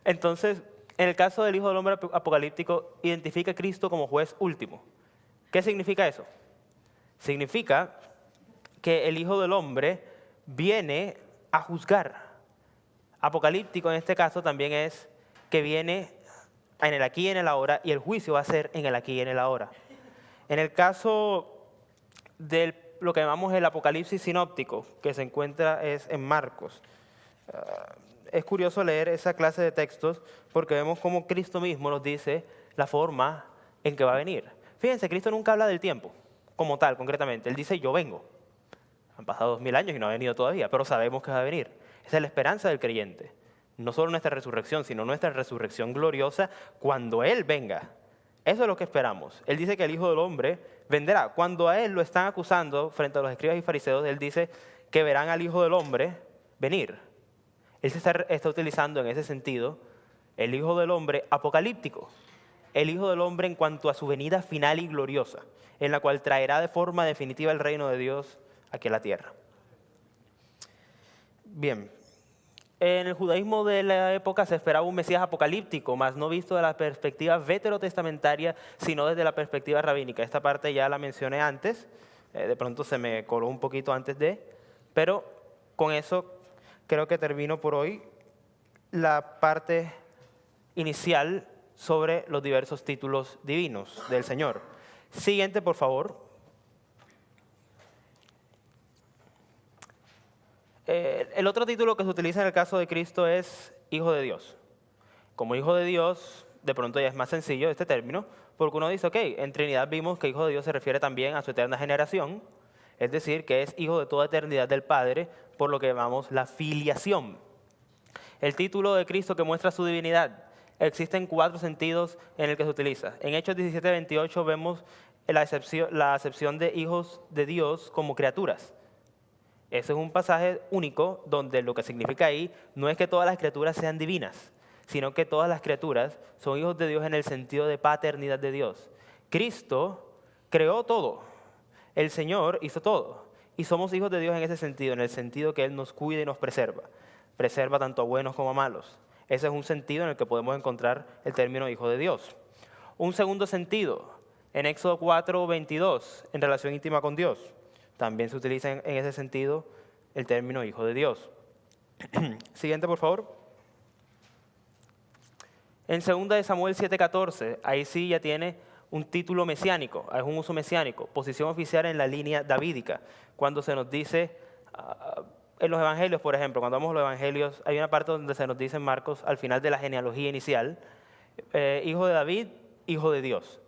Entonces, en el caso del Hijo del Hombre apocalíptico, identifica a Cristo como juez último. ¿Qué significa eso? Significa que el Hijo del Hombre viene a juzgar. Apocalíptico en este caso también es que viene en el aquí y en el ahora, y el juicio va a ser en el aquí y en el ahora. En el caso de lo que llamamos el Apocalipsis sinóptico, que se encuentra es en Marcos, es curioso leer esa clase de textos porque vemos cómo Cristo mismo nos dice la forma en que va a venir. Fíjense, Cristo nunca habla del tiempo como tal, concretamente. Él dice, yo vengo. Han pasado 2000 años y no ha venido todavía, pero sabemos que va a venir. Esa es la esperanza del creyente. No solo nuestra resurrección, sino nuestra resurrección gloriosa cuando Él venga. Eso es lo que esperamos. Él dice que el Hijo del Hombre vendrá. Cuando a Él lo están acusando frente a los escribas y fariseos, Él dice que verán al Hijo del Hombre venir. Él se está utilizando en ese sentido el Hijo del Hombre apocalíptico. El Hijo del Hombre en cuanto a su venida final y gloriosa, en la cual traerá de forma definitiva el reino de Dios aquí a la tierra. Bien, en el judaísmo de la época se esperaba un Mesías apocalíptico, mas no visto desde la perspectiva veterotestamentaria, sino desde la perspectiva rabínica. Esta parte ya la mencioné antes, de pronto se me coló un poquito antes pero con eso creo que termino por hoy la parte inicial sobre los diversos títulos divinos del Señor. Siguiente, por favor. El otro título que se utiliza en el caso de Cristo es Hijo de Dios. Como Hijo de Dios, de pronto ya es más sencillo este término, porque uno dice, ok, en Trinidad vimos que Hijo de Dios se refiere también a su eterna generación, es decir, que es Hijo de toda eternidad del Padre, por lo que llamamos la filiación. El título de Cristo que muestra su divinidad. Existen 4 sentidos en el que se utiliza. En Hechos 17:28 vemos la acepción de hijos de Dios como criaturas. Ese es un pasaje único donde lo que significa ahí no es que todas las criaturas sean divinas, sino que todas las criaturas son hijos de Dios en el sentido de paternidad de Dios. Cristo creó todo, el Señor hizo todo, y somos hijos de Dios en ese sentido, en el sentido que Él nos cuida y nos preserva tanto a buenos como a malos. Ese es un sentido en el que podemos encontrar el término Hijo de Dios. Un segundo sentido, en Éxodo 4:22, en relación íntima con Dios. También se utiliza en ese sentido el término Hijo de Dios. Siguiente, por favor. En 2 Samuel 7:14, ahí sí ya tiene un título mesiánico, es un uso mesiánico, posición oficial en la línea davídica. Cuando se nos dice, en los evangelios, por ejemplo, cuando vamos a los evangelios, hay una parte donde se nos dice en Marcos, al final de la genealogía inicial, hijo de David, hijo de Dios.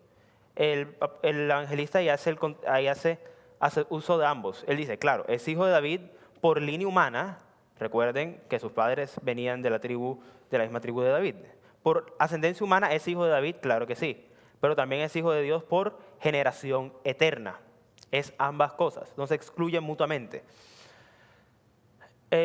El evangelista ahí hace uso de ambos. Él dice, claro, es hijo de David por línea humana. Recuerden que sus padres venían de la misma tribu de David. Por ascendencia humana es hijo de David, claro que sí. Pero también es hijo de Dios por generación eterna. Es ambas cosas, no se excluyen mutuamente.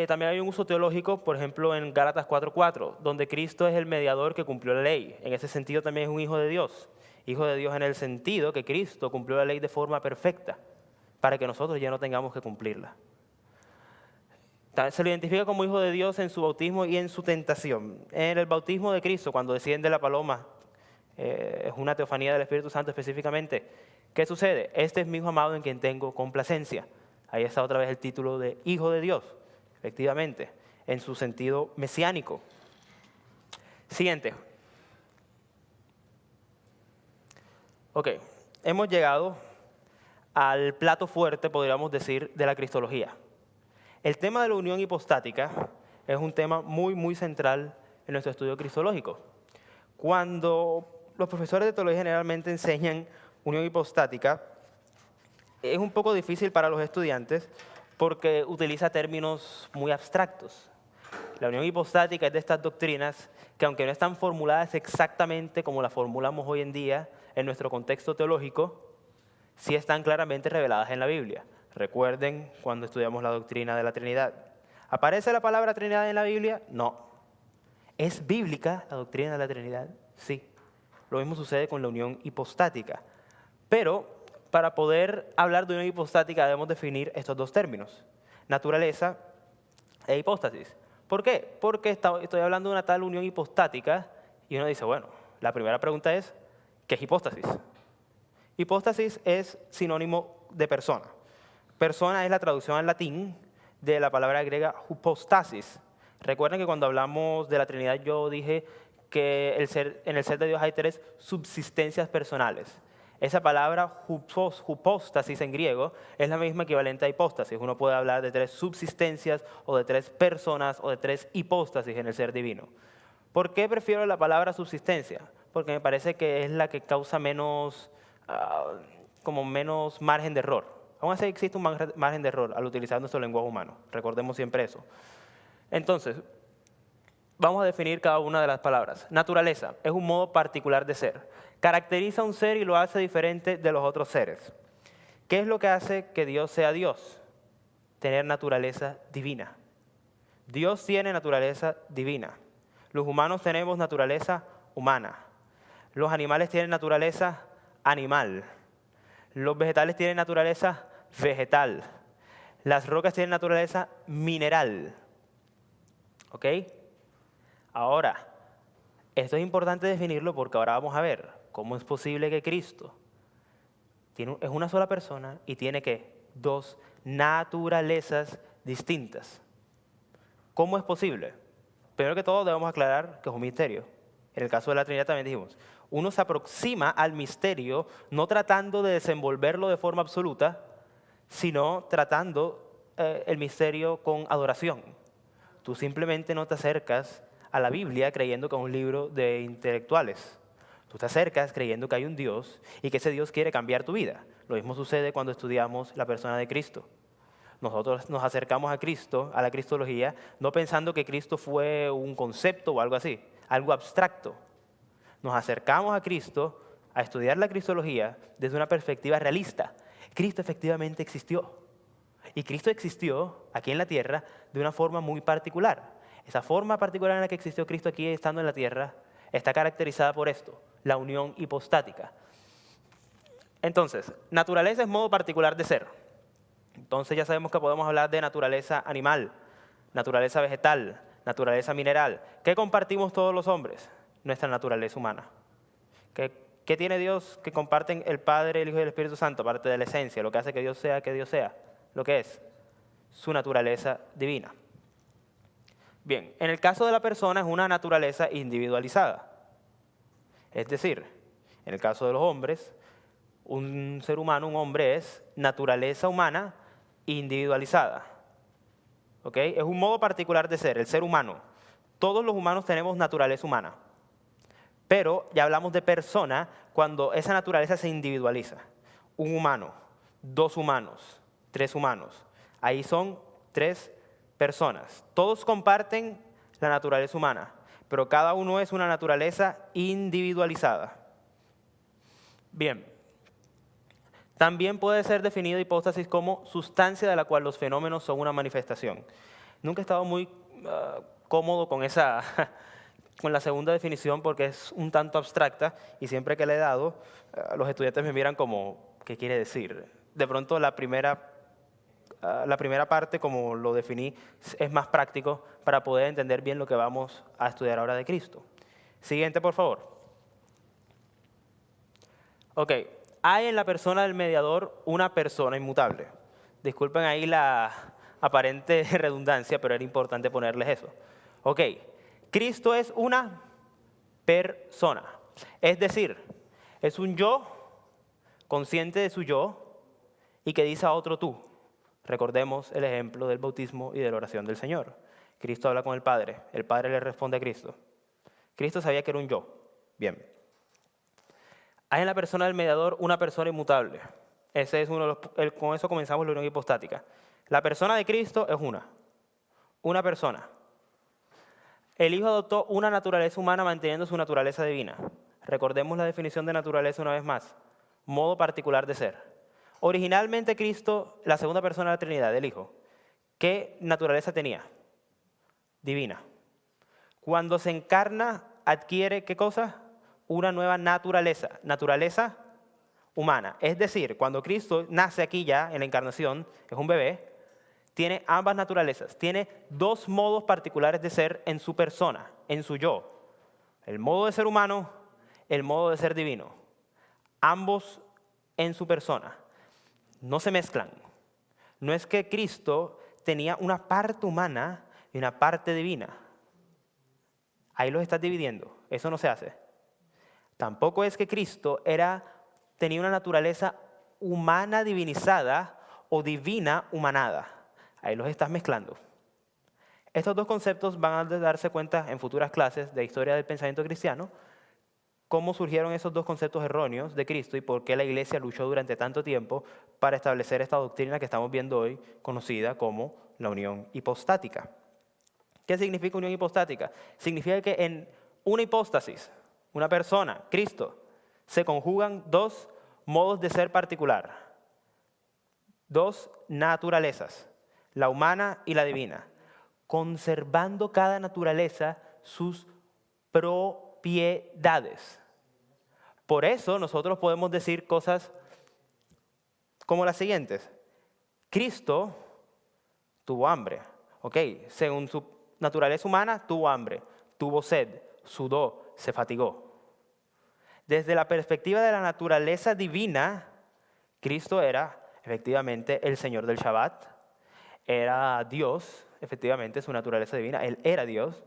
También hay un uso teológico, por ejemplo, en Gálatas 4:4, donde Cristo es el mediador que cumplió la ley. En ese sentido también es un hijo de Dios. Hijo de Dios en el sentido que Cristo cumplió la ley de forma perfecta, para que nosotros ya no tengamos que cumplirla. Se lo identifica como hijo de Dios en su bautismo y en su tentación. En el bautismo de Cristo, cuando desciende la paloma, es una teofanía del Espíritu Santo específicamente. ¿Qué sucede? Este es mi hijo amado en quien tengo complacencia. Ahí está otra vez el título de hijo de Dios, efectivamente, en su sentido mesiánico. Siguiente. Ok, hemos llegado al plato fuerte, podríamos decir, de la cristología. El tema de la unión hipostática es un tema muy central en nuestro estudio cristológico. Cuando los profesores de teología generalmente enseñan unión hipostática, es un poco difícil para los estudiantes porque utiliza términos muy abstractos. La unión hipostática es de estas doctrinas que, aunque no están formuladas exactamente como las formulamos hoy en día en nuestro contexto teológico, sí están claramente reveladas en la Biblia. Recuerden cuando estudiamos la doctrina de la Trinidad. ¿Aparece la palabra Trinidad en la Biblia? No. ¿Es bíblica la doctrina de la Trinidad? Sí. Lo mismo sucede con la unión hipostática. Pero para poder hablar de unión hipostática debemos definir estos dos términos, naturaleza e hipóstasis. ¿Por qué? Porque estoy hablando de una tal unión hipostática y uno dice, bueno, la primera pregunta es, ¿qué es hipóstasis? Hipóstasis es sinónimo de persona. Persona es la traducción al latín de la palabra griega hypostasis. Recuerden que cuando hablamos de la Trinidad yo dije que en el ser de Dios hay 3 subsistencias personales. Esa palabra hupóstasis en griego es la misma equivalente a hipóstasis. Uno puede hablar de 3 subsistencias o de 3 personas o de 3 hipóstasis en el ser divino. ¿Por qué prefiero la palabra subsistencia? Porque me parece que es la que causa menos margen de error. Aún así existe un margen de error al utilizar nuestro lenguaje humano. Recordemos siempre eso. Entonces, vamos a definir cada una de las palabras. Naturaleza es un modo particular de ser. Caracteriza a un ser y lo hace diferente de los otros seres. ¿Qué es lo que hace que Dios sea Dios? Tener naturaleza divina. Dios tiene naturaleza divina. Los humanos tenemos naturaleza humana. Los animales tienen naturaleza animal. Los vegetales tienen naturaleza vegetal. Las rocas tienen naturaleza mineral. ¿Ok? Ahora, esto es importante definirlo porque ahora vamos a ver cómo es posible que Cristo es una sola persona y tiene ¿qué? 2 naturalezas distintas. ¿Cómo es posible? Primero que todo debemos aclarar que es un misterio. En el caso de la Trinidad también dijimos, uno se aproxima al misterio no tratando de desenvolverlo de forma absoluta, sino tratando el misterio con adoración. Tú simplemente no te acercas a la Biblia creyendo que es un libro de intelectuales. Tú te acercas creyendo que hay un Dios y que ese Dios quiere cambiar tu vida. Lo mismo sucede cuando estudiamos la persona de Cristo. Nosotros nos acercamos a Cristo, a la cristología, no pensando que Cristo fue un concepto o algo así, algo abstracto. Nos acercamos a Cristo a estudiar la cristología desde una perspectiva realista. Cristo efectivamente existió. Y Cristo existió aquí en la tierra de una forma muy particular. Esa forma particular en la que existió Cristo aquí estando en la tierra está caracterizada por esto, la unión hipostática. Entonces, naturaleza es modo particular de ser. Entonces ya sabemos que podemos hablar de naturaleza animal, naturaleza vegetal, naturaleza mineral. ¿Qué compartimos todos los hombres? Nuestra naturaleza humana. ¿Qué tiene Dios que comparten el Padre, el Hijo y el Espíritu Santo? Aparte de la esencia, lo que hace que Dios sea, lo que es su naturaleza divina. Bien, en el caso de la persona es una naturaleza individualizada. Es decir, en el caso de los hombres, un ser humano, un hombre es naturaleza humana individualizada. ¿Ok? Es un modo particular de ser, el ser humano. Todos los humanos tenemos naturaleza humana. Pero ya hablamos de persona cuando esa naturaleza se individualiza. Un humano, 2 humanos, 3 humanos. Ahí son 3 personas. Todos comparten la naturaleza humana, pero cada uno es una naturaleza individualizada. Bien. También puede ser definida hipóstasis como sustancia de la cual los fenómenos son una manifestación. Nunca he estado muy cómodo con la segunda definición porque es un tanto abstracta y siempre que le he dado, los estudiantes me miran como, ¿qué quiere decir? De pronto la primera parte, como lo definí, es más práctico para poder entender bien lo que vamos a estudiar ahora de Cristo. Siguiente, por favor. Ok. Hay en la persona del mediador una persona inmutable. Disculpen ahí la aparente redundancia, pero era importante ponerles eso. Ok, Cristo es una persona. Es decir, es un yo consciente de su yo y que dice a otro tú. Recordemos el ejemplo del bautismo y de la oración del Señor. Cristo habla con el Padre le responde a Cristo. Cristo sabía que era un yo. Bien. Hay en la persona del mediador una persona inmutable. Ese es con eso comenzamos la unión hipostática. La persona de Cristo es una persona. El Hijo adoptó una naturaleza humana manteniendo su naturaleza divina. Recordemos la definición de naturaleza una vez más. Modo particular de ser. Originalmente Cristo, la segunda persona de la Trinidad, el Hijo, ¿qué naturaleza tenía? Divina. Cuando se encarna, adquiere ¿qué cosa? Una nueva naturaleza humana. Es decir, cuando Cristo nace aquí ya en la encarnación, es un bebé, tiene ambas naturalezas, tiene 2 modos particulares de ser en su persona, en su yo. El modo de ser humano, el modo de ser divino. Ambos en su persona. No se mezclan. No es que Cristo tenía una parte humana y una parte divina. Ahí los estás dividiendo. Eso no se hace. Tampoco es que Cristo tenía una naturaleza humana divinizada o divina humanada. Ahí los estás mezclando. Estos dos conceptos van a darse cuenta en futuras clases de historia del pensamiento cristiano, cómo surgieron esos dos conceptos erróneos de Cristo y por qué la iglesia luchó durante tanto tiempo para establecer esta doctrina que estamos viendo hoy, conocida como la unión hipostática. ¿Qué significa unión hipostática? Significa que en una hipóstasis, una persona, Cristo, se conjugan dos modos de ser particular, dos naturalezas, la humana y la divina, conservando cada naturaleza sus propiedades. Por eso nosotros podemos decir cosas como las siguientes. Cristo tuvo hambre, ¿ok? Según su naturaleza humana, tuvo hambre, tuvo sed, sudó, se fatigó. Desde la perspectiva de la naturaleza divina, Cristo era efectivamente el Señor del Shabbat, era Dios, efectivamente su naturaleza divina, Él era Dios.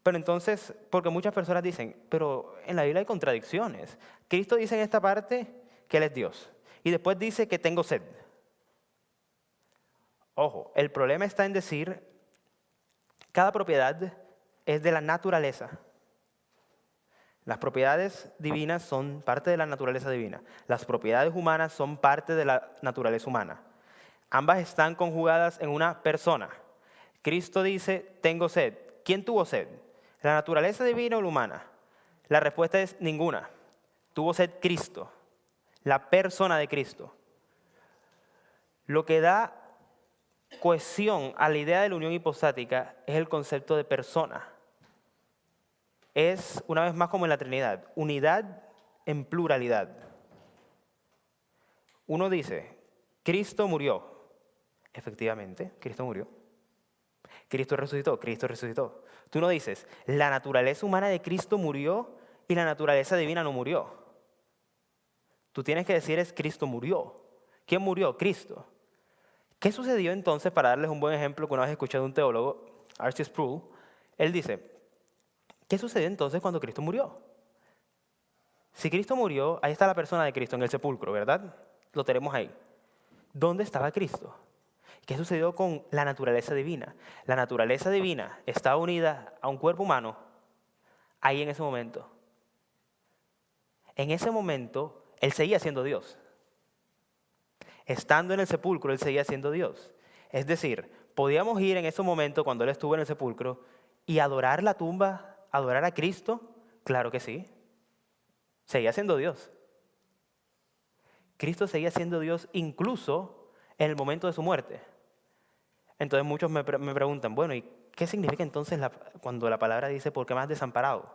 Pero entonces, porque muchas personas dicen, pero en la Biblia hay contradicciones. Cristo dice en esta parte que Él es Dios y después dice que tengo sed. Ojo, el problema está en decir, cada propiedad es de la naturaleza. Las propiedades divinas son parte de la naturaleza divina. Las propiedades humanas son parte de la naturaleza humana. Ambas están conjugadas en una persona. Cristo dice, tengo sed. ¿Quién tuvo sed? ¿La naturaleza divina o la humana? La respuesta es ninguna. Tuvo sed Cristo, la persona de Cristo. Lo que da cohesión a la idea de la unión hipostática es el concepto de persona. Es, una vez más, como en la Trinidad, unidad en pluralidad. Uno dice, Cristo murió. Efectivamente, Cristo murió. Cristo resucitó, Cristo resucitó. Tú no dices, la naturaleza humana de Cristo murió y la naturaleza divina no murió. Tú tienes que decir es Cristo murió. ¿Quién murió? Cristo. ¿Qué sucedió entonces? Para darles un buen ejemplo que una vez escuché de un teólogo, R.C. Sproul, él dice, ¿qué sucedió entonces cuando Cristo murió? Si Cristo murió, ahí está la persona de Cristo en el sepulcro, ¿verdad? Lo tenemos ahí. ¿Dónde estaba Cristo? ¿Qué sucedió con la naturaleza divina? La naturaleza divina estaba unida a un cuerpo humano ahí en ese momento. En ese momento, Él seguía siendo Dios. Estando en el sepulcro, Él seguía siendo Dios. Es decir, podíamos ir en ese momento cuando Él estuvo en el sepulcro y adorar la tumba, adorar a Cristo. Claro que sí. Seguía siendo Dios. Cristo seguía siendo Dios incluso en el momento de su muerte. Entonces muchos me preguntan, bueno, ¿y qué significa entonces cuando la palabra dice, ¿por qué me has desamparado?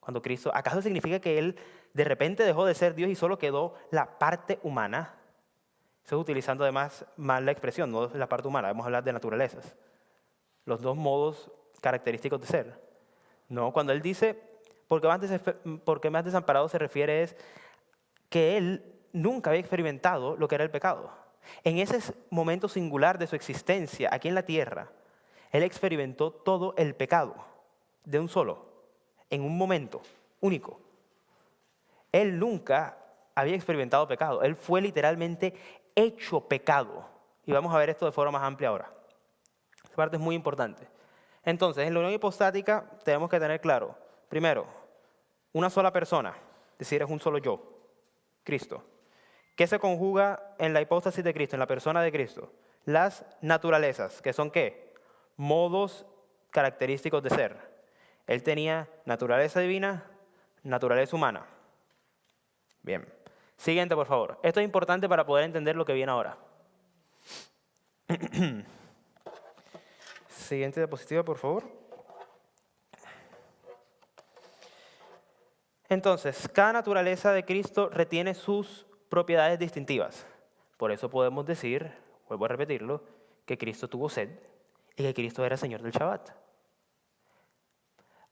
Cuando Cristo, ¿acaso significa que Él de repente dejó de ser Dios y solo quedó la parte humana? Estoy utilizando además más la expresión, no la parte humana, vamos a hablar de naturalezas. Los dos modos característicos de ser. No, cuando Él dice, ¿por qué me has desamparado? Se refiere es que Él nunca había experimentado lo que era el pecado. En ese momento singular de su existencia aquí en la tierra, Él experimentó todo el pecado de un solo, en un momento único. Él nunca había experimentado pecado. Él fue literalmente hecho pecado. Y vamos a ver esto de forma más amplia ahora. Esta parte es muy importante. Entonces, en la unión hipostática tenemos que tener claro, primero, una sola persona, es decir, es un solo yo, Cristo. ¿Qué se conjuga en la hipóstasis de Cristo, en la persona de Cristo? Las naturalezas, que son ¿qué? Modos característicos de ser. Él tenía naturaleza divina, naturaleza humana. Bien. Siguiente, por favor. Esto es importante para poder entender lo que viene ahora. Siguiente diapositiva, por favor. Entonces, cada naturaleza de Cristo retiene sus propiedades distintivas. Por eso podemos decir, vuelvo a repetirlo, que Cristo tuvo sed y que Cristo era Señor del Shabbat.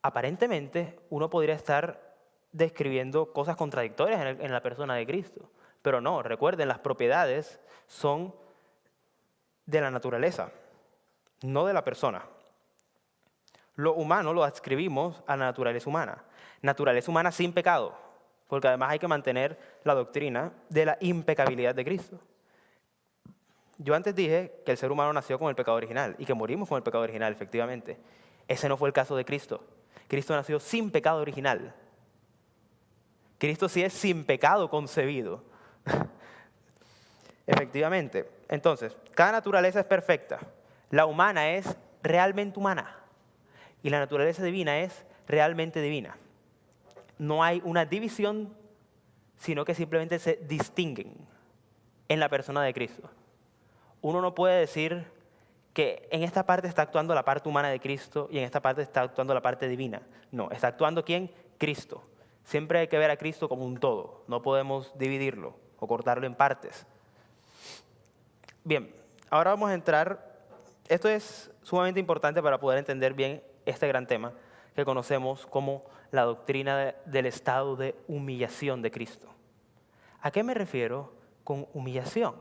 Aparentemente, uno podría estar describiendo cosas contradictorias en la persona de Cristo. Pero no, recuerden, las propiedades son de la naturaleza, no de la persona. Lo humano lo adscribimos a la naturaleza humana sin pecado, porque además hay que mantener la doctrina de la impecabilidad de Cristo. Yo antes dije que el ser humano nació con el pecado original y que morimos con el pecado original, efectivamente. Ese no fue el caso de Cristo. Cristo nació sin pecado original. Cristo sí es sin pecado concebido. Efectivamente. Entonces, cada naturaleza es perfecta. La humana es realmente humana y la naturaleza divina es realmente divina. No hay una división, sino que simplemente se distinguen en la persona de Cristo. Uno no puede decir que en esta parte está actuando la parte humana de Cristo y en esta parte está actuando la parte divina. No, está actuando ¿quién? Cristo. Siempre hay que ver a Cristo como un todo. No podemos dividirlo o cortarlo en partes. Bien, ahora vamos a entrar. Esto es sumamente importante para poder entender bien este gran tema que conocemos como la doctrina del estado de humillación de Cristo. ¿A qué me refiero con humillación?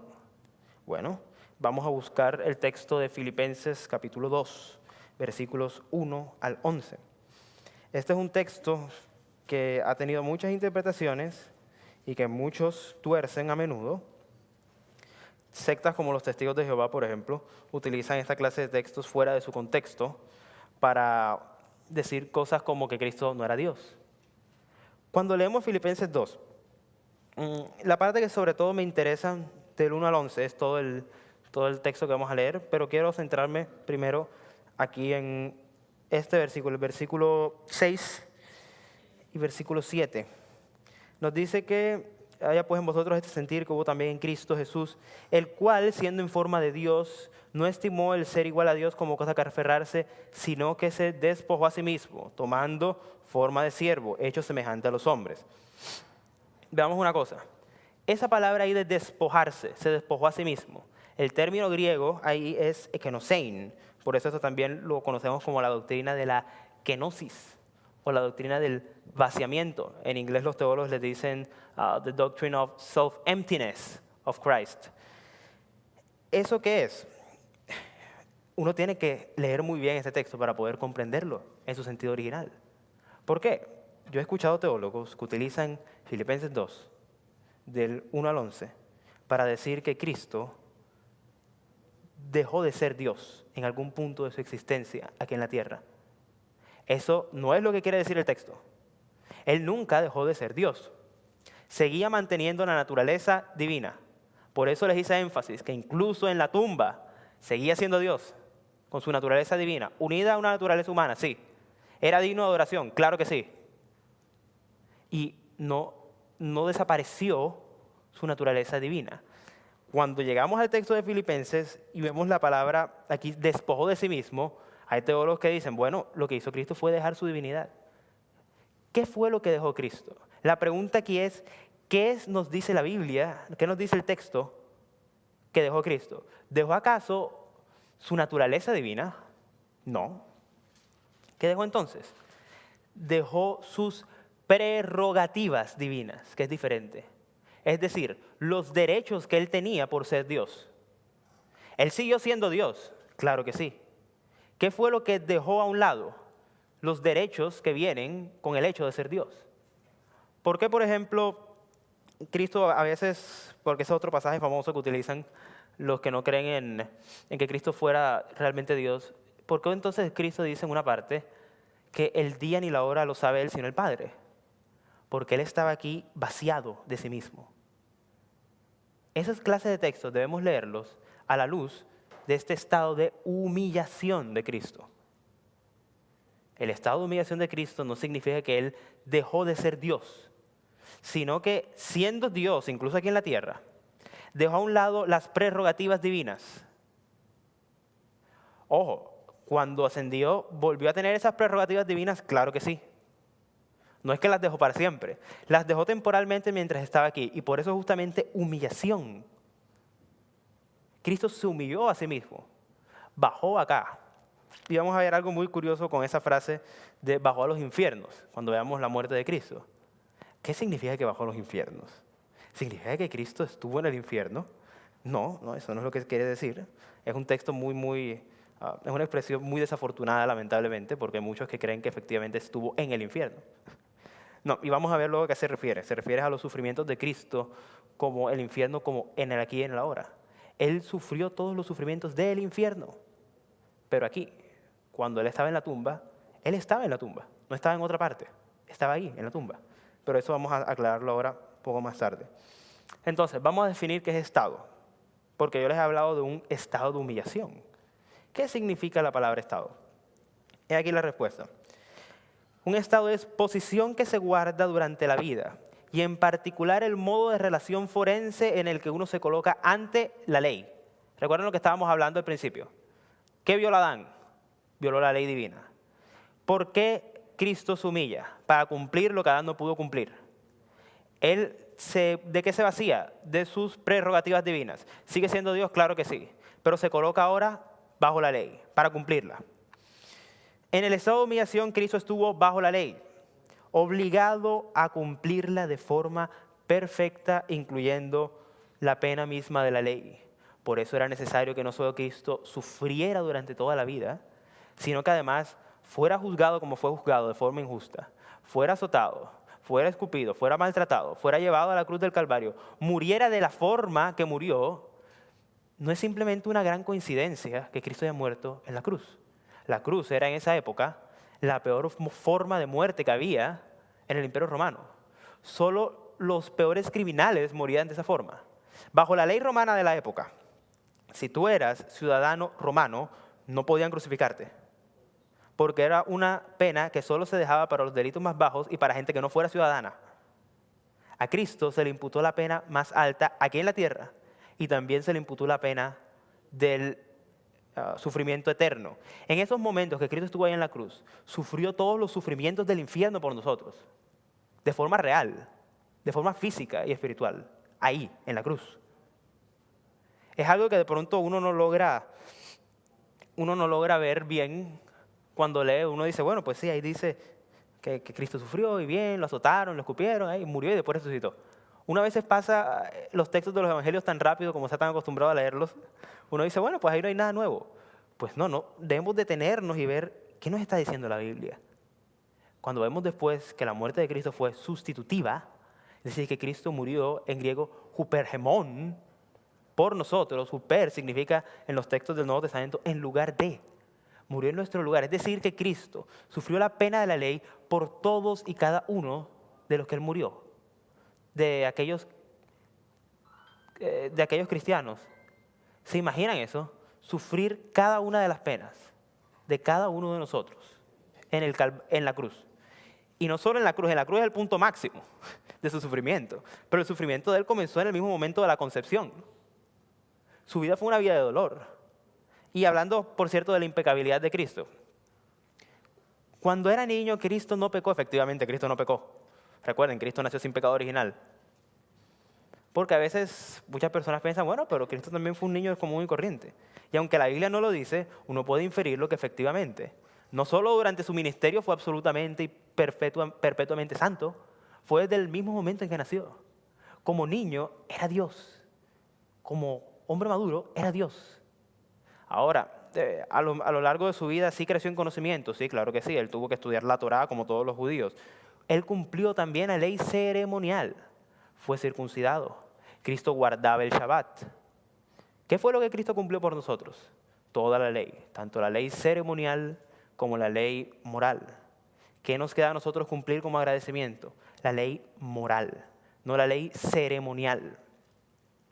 Bueno, vamos a buscar el texto de Filipenses capítulo 2, versículos 1 al 11. Este es un texto que ha tenido muchas interpretaciones y que muchos tuercen a menudo. Sectas como los Testigos de Jehová, por ejemplo, utilizan esta clase de textos fuera de su contexto para decir cosas como que Cristo no era Dios. Cuando leemos Filipenses 2, la parte que sobre todo me interesa del 1 al 11 es todo el texto que vamos a leer, pero quiero centrarme primero aquí en este versículo, el versículo 6 y versículo 7. Nos dice que haya pues en vosotros este sentir que hubo también en Cristo Jesús, el cual, siendo en forma de Dios, no estimó el ser igual a Dios como cosa que aferrarse, sino que se despojó a sí mismo, tomando forma de siervo, hecho semejante a los hombres. Veamos una cosa. Esa palabra ahí de despojarse, se despojó a sí mismo. El término griego ahí es ekenosein. Por eso esto también lo conocemos como la doctrina de la kenosis o la doctrina del vaciamiento. En inglés los teólogos les dicen the doctrine of self-emptiness of Christ. ¿Eso qué es? Uno tiene que leer muy bien este texto para poder comprenderlo en su sentido original. ¿Por qué? Yo he escuchado teólogos que utilizan Filipenses 2, del 1 al 11, para decir que Cristo dejó de ser Dios en algún punto de su existencia aquí en la tierra. Eso no es lo que quiere decir el texto. Él nunca dejó de ser Dios. Seguía manteniendo la naturaleza divina. Por eso les hice énfasis que incluso en la tumba seguía siendo Dios, con su naturaleza divina, unida a una naturaleza humana, sí. ¿Era digno de adoración? Claro que sí. Y no desapareció su naturaleza divina. Cuando llegamos al texto de Filipenses y vemos la palabra aquí, despojó de sí mismo, hay teólogos que dicen, bueno, lo que hizo Cristo fue dejar su divinidad. ¿Qué fue lo que dejó Cristo? La pregunta aquí es, ¿qué nos dice la Biblia? ¿Qué nos dice el texto que dejó Cristo? ¿Dejó acaso su naturaleza divina? No. ¿Qué dejó entonces? Dejó sus prerrogativas divinas, que es diferente. Es decir, los derechos que él tenía por ser Dios. Él siguió siendo Dios, claro que sí. ¿Qué fue lo que dejó a un lado? Los derechos que vienen con el hecho de ser Dios. ¿Por qué, por ejemplo, Cristo a veces, porque ese es otro pasaje famoso que utilizan los que no creen en que Cristo fuera realmente Dios? ¿Por qué entonces Cristo dice en una parte que el día ni la hora lo sabe Él sino el Padre? Porque Él estaba aquí vaciado de sí mismo. Esas clases de textos debemos leerlos a la luz de este estado de humillación de Cristo. El estado de humillación de Cristo no significa que Él dejó de ser Dios, sino que siendo Dios, incluso aquí en la tierra, dejó a un lado las prerrogativas divinas. Ojo, cuando ascendió, ¿volvió a tener esas prerrogativas divinas? Claro que sí. No es que las dejó para siempre, las dejó temporalmente mientras estaba aquí, y por eso justamente humillación. Cristo se humilló a sí mismo, bajó acá. Y vamos a ver algo muy curioso con esa frase de bajó a los infiernos, cuando veamos la muerte de Cristo. ¿Qué significa que bajó a los infiernos? ¿Significa que Cristo estuvo en el infierno? No, eso no es lo que quiere decir. Es un texto muy Es una expresión muy desafortunada, lamentablemente, porque hay muchos que creen que efectivamente estuvo en el infierno. No, y vamos a ver luego a qué se refiere. Se refiere a los sufrimientos de Cristo como el infierno, como en el aquí y en el ahora. Él sufrió todos los sufrimientos del infierno. Pero aquí, cuando Él estaba en la tumba, Él estaba en la tumba, no estaba en otra parte. Estaba ahí, en la tumba. Pero eso vamos a aclararlo ahora un poco más tarde. Entonces, vamos a definir qué es estado. Porque yo les he hablado de un estado de humillación. ¿Qué significa la palabra estado? He aquí la respuesta. Un estado es posición que se guarda durante la vida y en particular el modo de relación forense en el que uno se coloca ante la ley. ¿Recuerdan lo que estábamos hablando al principio? ¿Qué violó Adán? Violó la ley divina. ¿Por qué Cristo se humilla? Para cumplir lo que Adán no pudo cumplir. ¿De qué se vacía? De sus prerrogativas divinas. ¿Sigue siendo Dios? Claro que sí. Pero se coloca ahora bajo la ley, para cumplirla. En el estado de humillación, Cristo estuvo bajo la ley, obligado a cumplirla de forma perfecta, incluyendo la pena misma de la ley. Por eso era necesario que no solo Cristo sufriera durante toda la vida, sino que además fuera juzgado como fue juzgado de forma injusta, fuera azotado, fuera escupido, fuera maltratado, fuera llevado a la cruz del Calvario, muriera de la forma que murió. No es simplemente una gran coincidencia que Cristo haya muerto en la cruz. La cruz era en esa época la peor forma de muerte que había en el Imperio Romano. Solo los peores criminales morían de esa forma. Bajo la ley romana de la época, si tú eras ciudadano romano, no podían crucificarte, porque era una pena que solo se dejaba para los delitos más bajos y para gente que no fuera ciudadana. A Cristo se le imputó la pena más alta aquí en la tierra y también se le imputó la pena del sufrimiento eterno. En esos momentos que Cristo estuvo ahí en la cruz, sufrió todos los sufrimientos del infierno por nosotros, de forma real, de forma física y espiritual, ahí, en la cruz. Es algo que de pronto uno no logra ver bien cuando lee. Uno dice, bueno, pues sí, ahí dice que Cristo sufrió y bien, lo azotaron, lo escupieron, y murió y después resucitó. Una vez pasa los textos de los evangelios tan rápido como se están acostumbrado a leerlos, uno dice, bueno, pues ahí no hay nada nuevo. Pues no, debemos detenernos y ver qué nos está diciendo la Biblia. Cuando vemos después que la muerte de Cristo fue sustitutiva, es decir, que Cristo murió en griego hupergemón por nosotros. Huper significa en los textos del Nuevo Testamento en lugar de. Murió en nuestro lugar. Es decir, que Cristo sufrió la pena de la ley por todos y cada uno de los que Él murió. De aquellos cristianos. ¿Se imaginan eso? Sufrir cada una de las penas de cada uno de nosotros en la cruz. Y no solo en la cruz es el punto máximo de su sufrimiento, pero el sufrimiento de Él comenzó en el mismo momento de la concepción. Su vida fue una vida de dolor. Y hablando, por cierto, de la impecabilidad de Cristo. Cuando era niño, Cristo no pecó. Efectivamente, Cristo no pecó. Recuerden, Cristo nació sin pecado original. Porque a veces muchas personas piensan, bueno, pero Cristo también fue un niño común y corriente. Y aunque la Biblia no lo dice, uno puede inferirlo que efectivamente, no solo durante su ministerio fue absolutamente y perpetuamente santo, fue desde el mismo momento en que nació. Como niño era Dios. Como hombre maduro era Dios. Ahora, a lo largo de su vida sí creció en conocimiento, sí, claro que sí. Él tuvo que estudiar la Torá como todos los judíos. Él cumplió también la ley ceremonial. Fue circuncidado. Cristo guardaba el Shabbat. ¿Qué fue lo que Cristo cumplió por nosotros? Toda la ley, tanto la ley ceremonial como la ley moral. ¿Qué nos queda a nosotros cumplir como agradecimiento? La ley moral, no la ley ceremonial.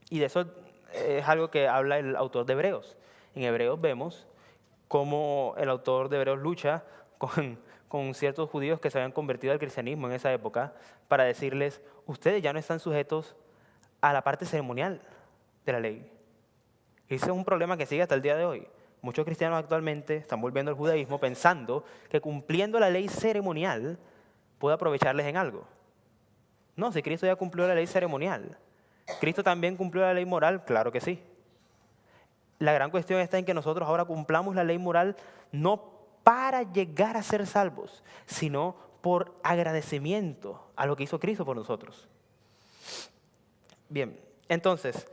Y de eso es algo que habla el autor de Hebreos. En Hebreos vemos cómo el autor de Hebreos lucha con ciertos judíos que se habían convertido al cristianismo en esa época para decirles, ustedes ya no están sujetos a la parte ceremonial de la ley. Ese es un problema que sigue hasta el día de hoy. Muchos cristianos actualmente están volviendo al judaísmo pensando que cumpliendo la ley ceremonial puede aprovecharles en algo. No, si Cristo ya cumplió la ley ceremonial, ¿Cristo también cumplió la ley moral? Claro que sí. La gran cuestión está en que nosotros ahora cumplamos la ley moral no para llegar a ser salvos, sino por agradecimiento a lo que hizo Cristo por nosotros. Bien, entonces,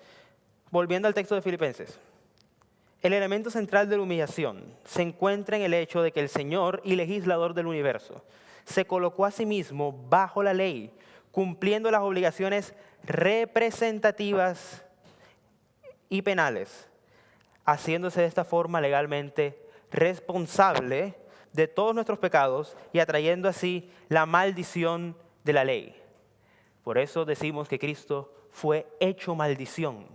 volviendo al texto de Filipenses. El elemento central de la humillación se encuentra en el hecho de que el Señor y legislador del universo se colocó a sí mismo bajo la ley, cumpliendo las obligaciones representativas y penales, haciéndose de esta forma legalmente responsable de todos nuestros pecados y atrayendo así la maldición de la ley. Por eso decimos que Cristo fue hecho maldición.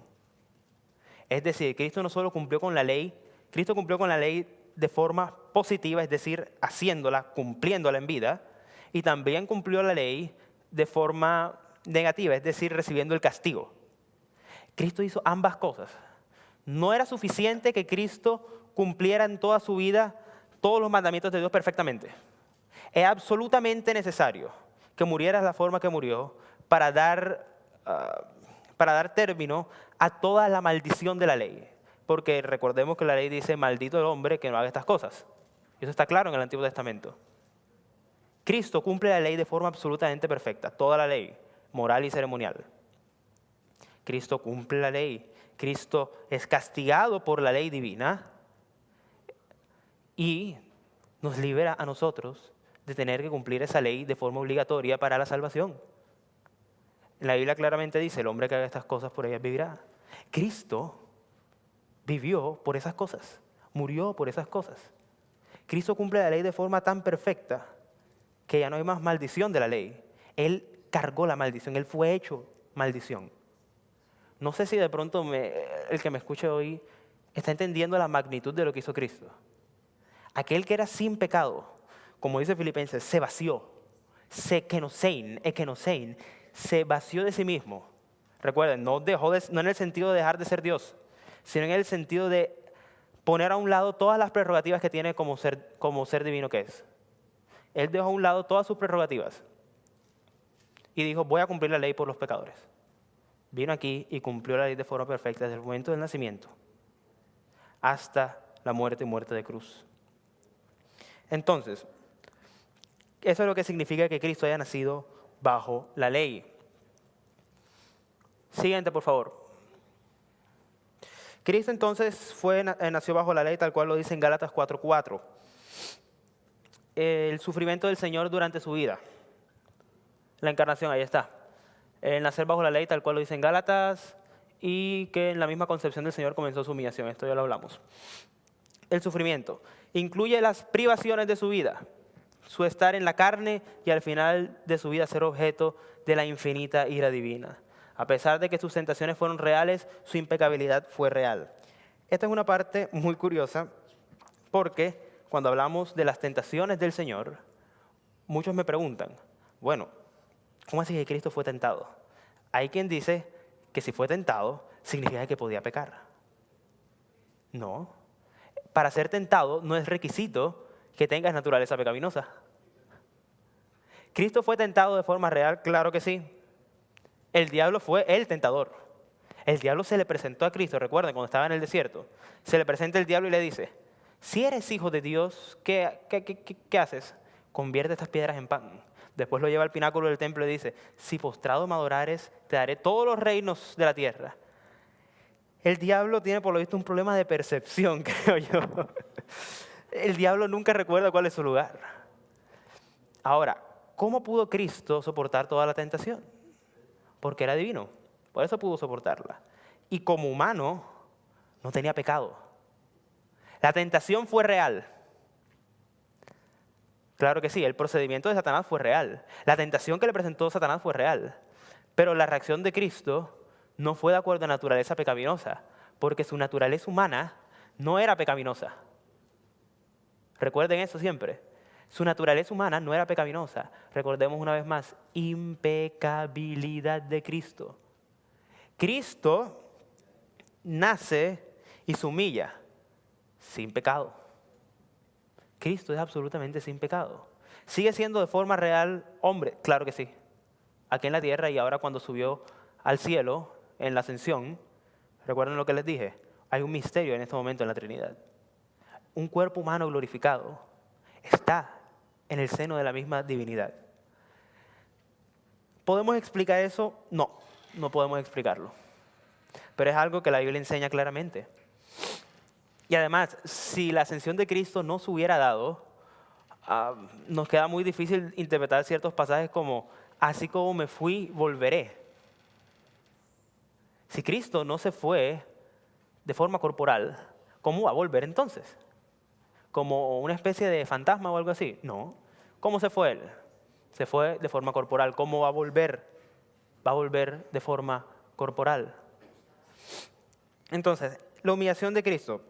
Es decir, Cristo no solo cumplió con la ley, Cristo cumplió con la ley de forma positiva, es decir, haciéndola, cumpliéndola en vida, y también cumplió la ley de forma negativa, es decir, recibiendo el castigo. Cristo hizo ambas cosas. No era suficiente que Cristo cumpliera en toda su vida todos los mandamientos de Dios perfectamente. Es absolutamente necesario que muriera de la forma que murió para dar término a toda la maldición de la ley. Porque recordemos que la ley dice, maldito el hombre que no haga estas cosas. Y eso está claro en el Antiguo Testamento. Cristo cumple la ley de forma absolutamente perfecta, toda la ley, moral y ceremonial. Cristo cumple la ley. Cristo es castigado por la ley divina y nos libera a nosotros de tener que cumplir esa ley de forma obligatoria para la salvación. La Biblia claramente dice, el hombre que haga estas cosas por ellas vivirá. Cristo vivió por esas cosas, murió por esas cosas. Cristo cumple la ley de forma tan perfecta que ya no hay más maldición de la ley. Él cargó la maldición, Él fue hecho maldición. No sé si de pronto el que me escuche hoy está entendiendo la magnitud de lo que hizo Cristo. Aquel que era sin pecado, como dice Filipenses, se vació, ekenosein, se vació de sí mismo. Recuerden, no en el sentido de dejar de ser Dios, sino en el sentido de poner a un lado todas las prerrogativas que tiene como ser divino que es. Él dejó a un lado todas sus prerrogativas y dijo, voy a cumplir la ley por los pecadores. Vino aquí y cumplió la ley de forma perfecta desde el momento del nacimiento hasta la muerte y muerte de cruz. Entonces, eso es lo que significa que Cristo haya nacido bajo la ley. Siguiente, por favor. Cristo entonces nació bajo la ley, tal cual lo dice en Gálatas 4:4. El sufrimiento del Señor durante su vida. La encarnación, ahí está. El nacer bajo la ley, tal cual lo dice en Gálatas, y que en la misma concepción del Señor comenzó su humillación. Esto ya lo hablamos. El sufrimiento incluye las privaciones de su vida, su estar en la carne y al final de su vida ser objeto de la infinita ira divina. A pesar de que sus tentaciones fueron reales, su impecabilidad fue real. Esta es una parte muy curiosa porque cuando hablamos de las tentaciones del Señor, muchos me preguntan, bueno, ¿cómo así que Cristo fue tentado? Hay quien dice que si fue tentado, significa que podía pecar. No. Para ser tentado no es requisito que tengas naturaleza pecaminosa. ¿Cristo fue tentado de forma real? Claro que sí. El diablo fue el tentador. El diablo se le presentó a Cristo, recuerden, cuando estaba en el desierto. Se le presenta el diablo y le dice, si eres hijo de Dios, ¿qué haces? Convierte estas piedras en pan. Después lo lleva al pináculo del templo y dice, si postrado me adorares, te daré todos los reinos de la tierra. El diablo tiene por lo visto un problema de percepción, creo yo. El diablo nunca recuerda cuál es su lugar. Ahora, ¿cómo pudo Cristo soportar toda la tentación? Porque era divino, por eso pudo soportarla. Y como humano, no tenía pecado. La tentación fue real. Claro que sí, el procedimiento de Satanás fue real. La tentación que le presentó Satanás fue real. Pero la reacción de Cristo no fue de acuerdo a la naturaleza pecaminosa, porque su naturaleza humana no era pecaminosa. Recuerden eso siempre. Su naturaleza humana no era pecaminosa. Recordemos una vez más, impecabilidad de Cristo. Cristo nace y se humilla sin pecado. Cristo es absolutamente sin pecado. ¿Sigue siendo de forma real hombre? Claro que sí. Aquí en la tierra y ahora cuando subió al cielo, en la ascensión, recuerden lo que les dije, hay un misterio en este momento en la Trinidad. Un cuerpo humano glorificado está en el seno de la misma divinidad. ¿Podemos explicar eso? No podemos explicarlo. Pero es algo que la Biblia enseña claramente. Y además, si la ascensión de Cristo no se hubiera dado, nos queda muy difícil interpretar ciertos pasajes como, así como me fui, volveré. Si Cristo no se fue de forma corporal, ¿cómo va a volver entonces? ¿Como una especie de fantasma o algo así? No. ¿Cómo se fue él? Se fue de forma corporal. ¿Cómo va a volver? Va a volver de forma corporal. Entonces, la humillación de Cristo,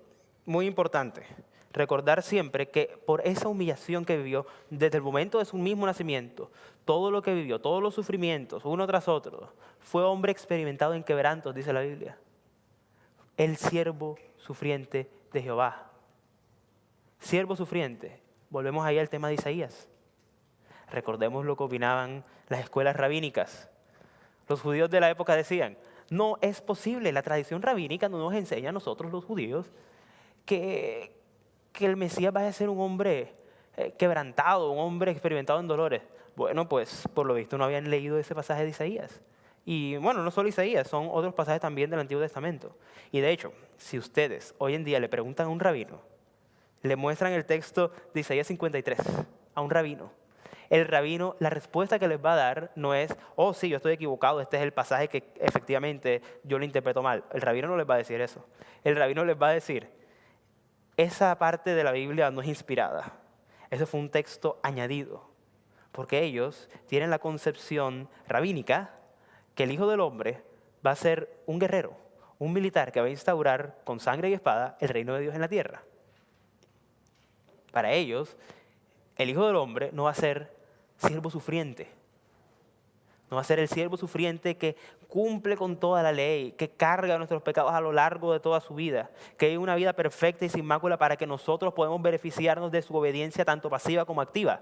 muy importante. Recordar siempre que por esa humillación que vivió desde el momento de su mismo nacimiento, todo lo que vivió, todos los sufrimientos, uno tras otro, fue hombre experimentado en quebrantos, dice la Biblia. El siervo sufriente de Jehová. Siervo sufriente. Volvemos ahí al tema de Isaías. Recordemos lo que opinaban las escuelas rabínicas. Los judíos de la época decían, no es posible, la tradición rabínica no nos enseña a nosotros los judíos que el Mesías vaya a ser un hombre quebrantado, un hombre experimentado en dolores. Bueno, pues por lo visto no habían leído ese pasaje de Isaías. Y bueno, no solo Isaías, son otros pasajes también del Antiguo Testamento. Y de hecho, si ustedes hoy en día le preguntan a un rabino, le muestran el texto de Isaías 53 a un rabino, el rabino, la respuesta que les va a dar no es, oh sí, yo estoy equivocado, este es el pasaje que efectivamente yo lo interpreto mal. El rabino no les va a decir eso. El rabino les va a decir, esa parte de la Biblia no es inspirada. Ese fue un texto añadido. Porque ellos tienen la concepción rabínica que el Hijo del Hombre va a ser un guerrero, un militar que va a instaurar con sangre y espada el reino de Dios en la tierra. Para ellos, el Hijo del Hombre no va a ser siervo sufriente. No va a ser el siervo sufriente que cumple con toda la ley, que carga nuestros pecados a lo largo de toda su vida, que vive una vida perfecta y sin mácula para que nosotros podamos beneficiarnos de su obediencia tanto pasiva como activa.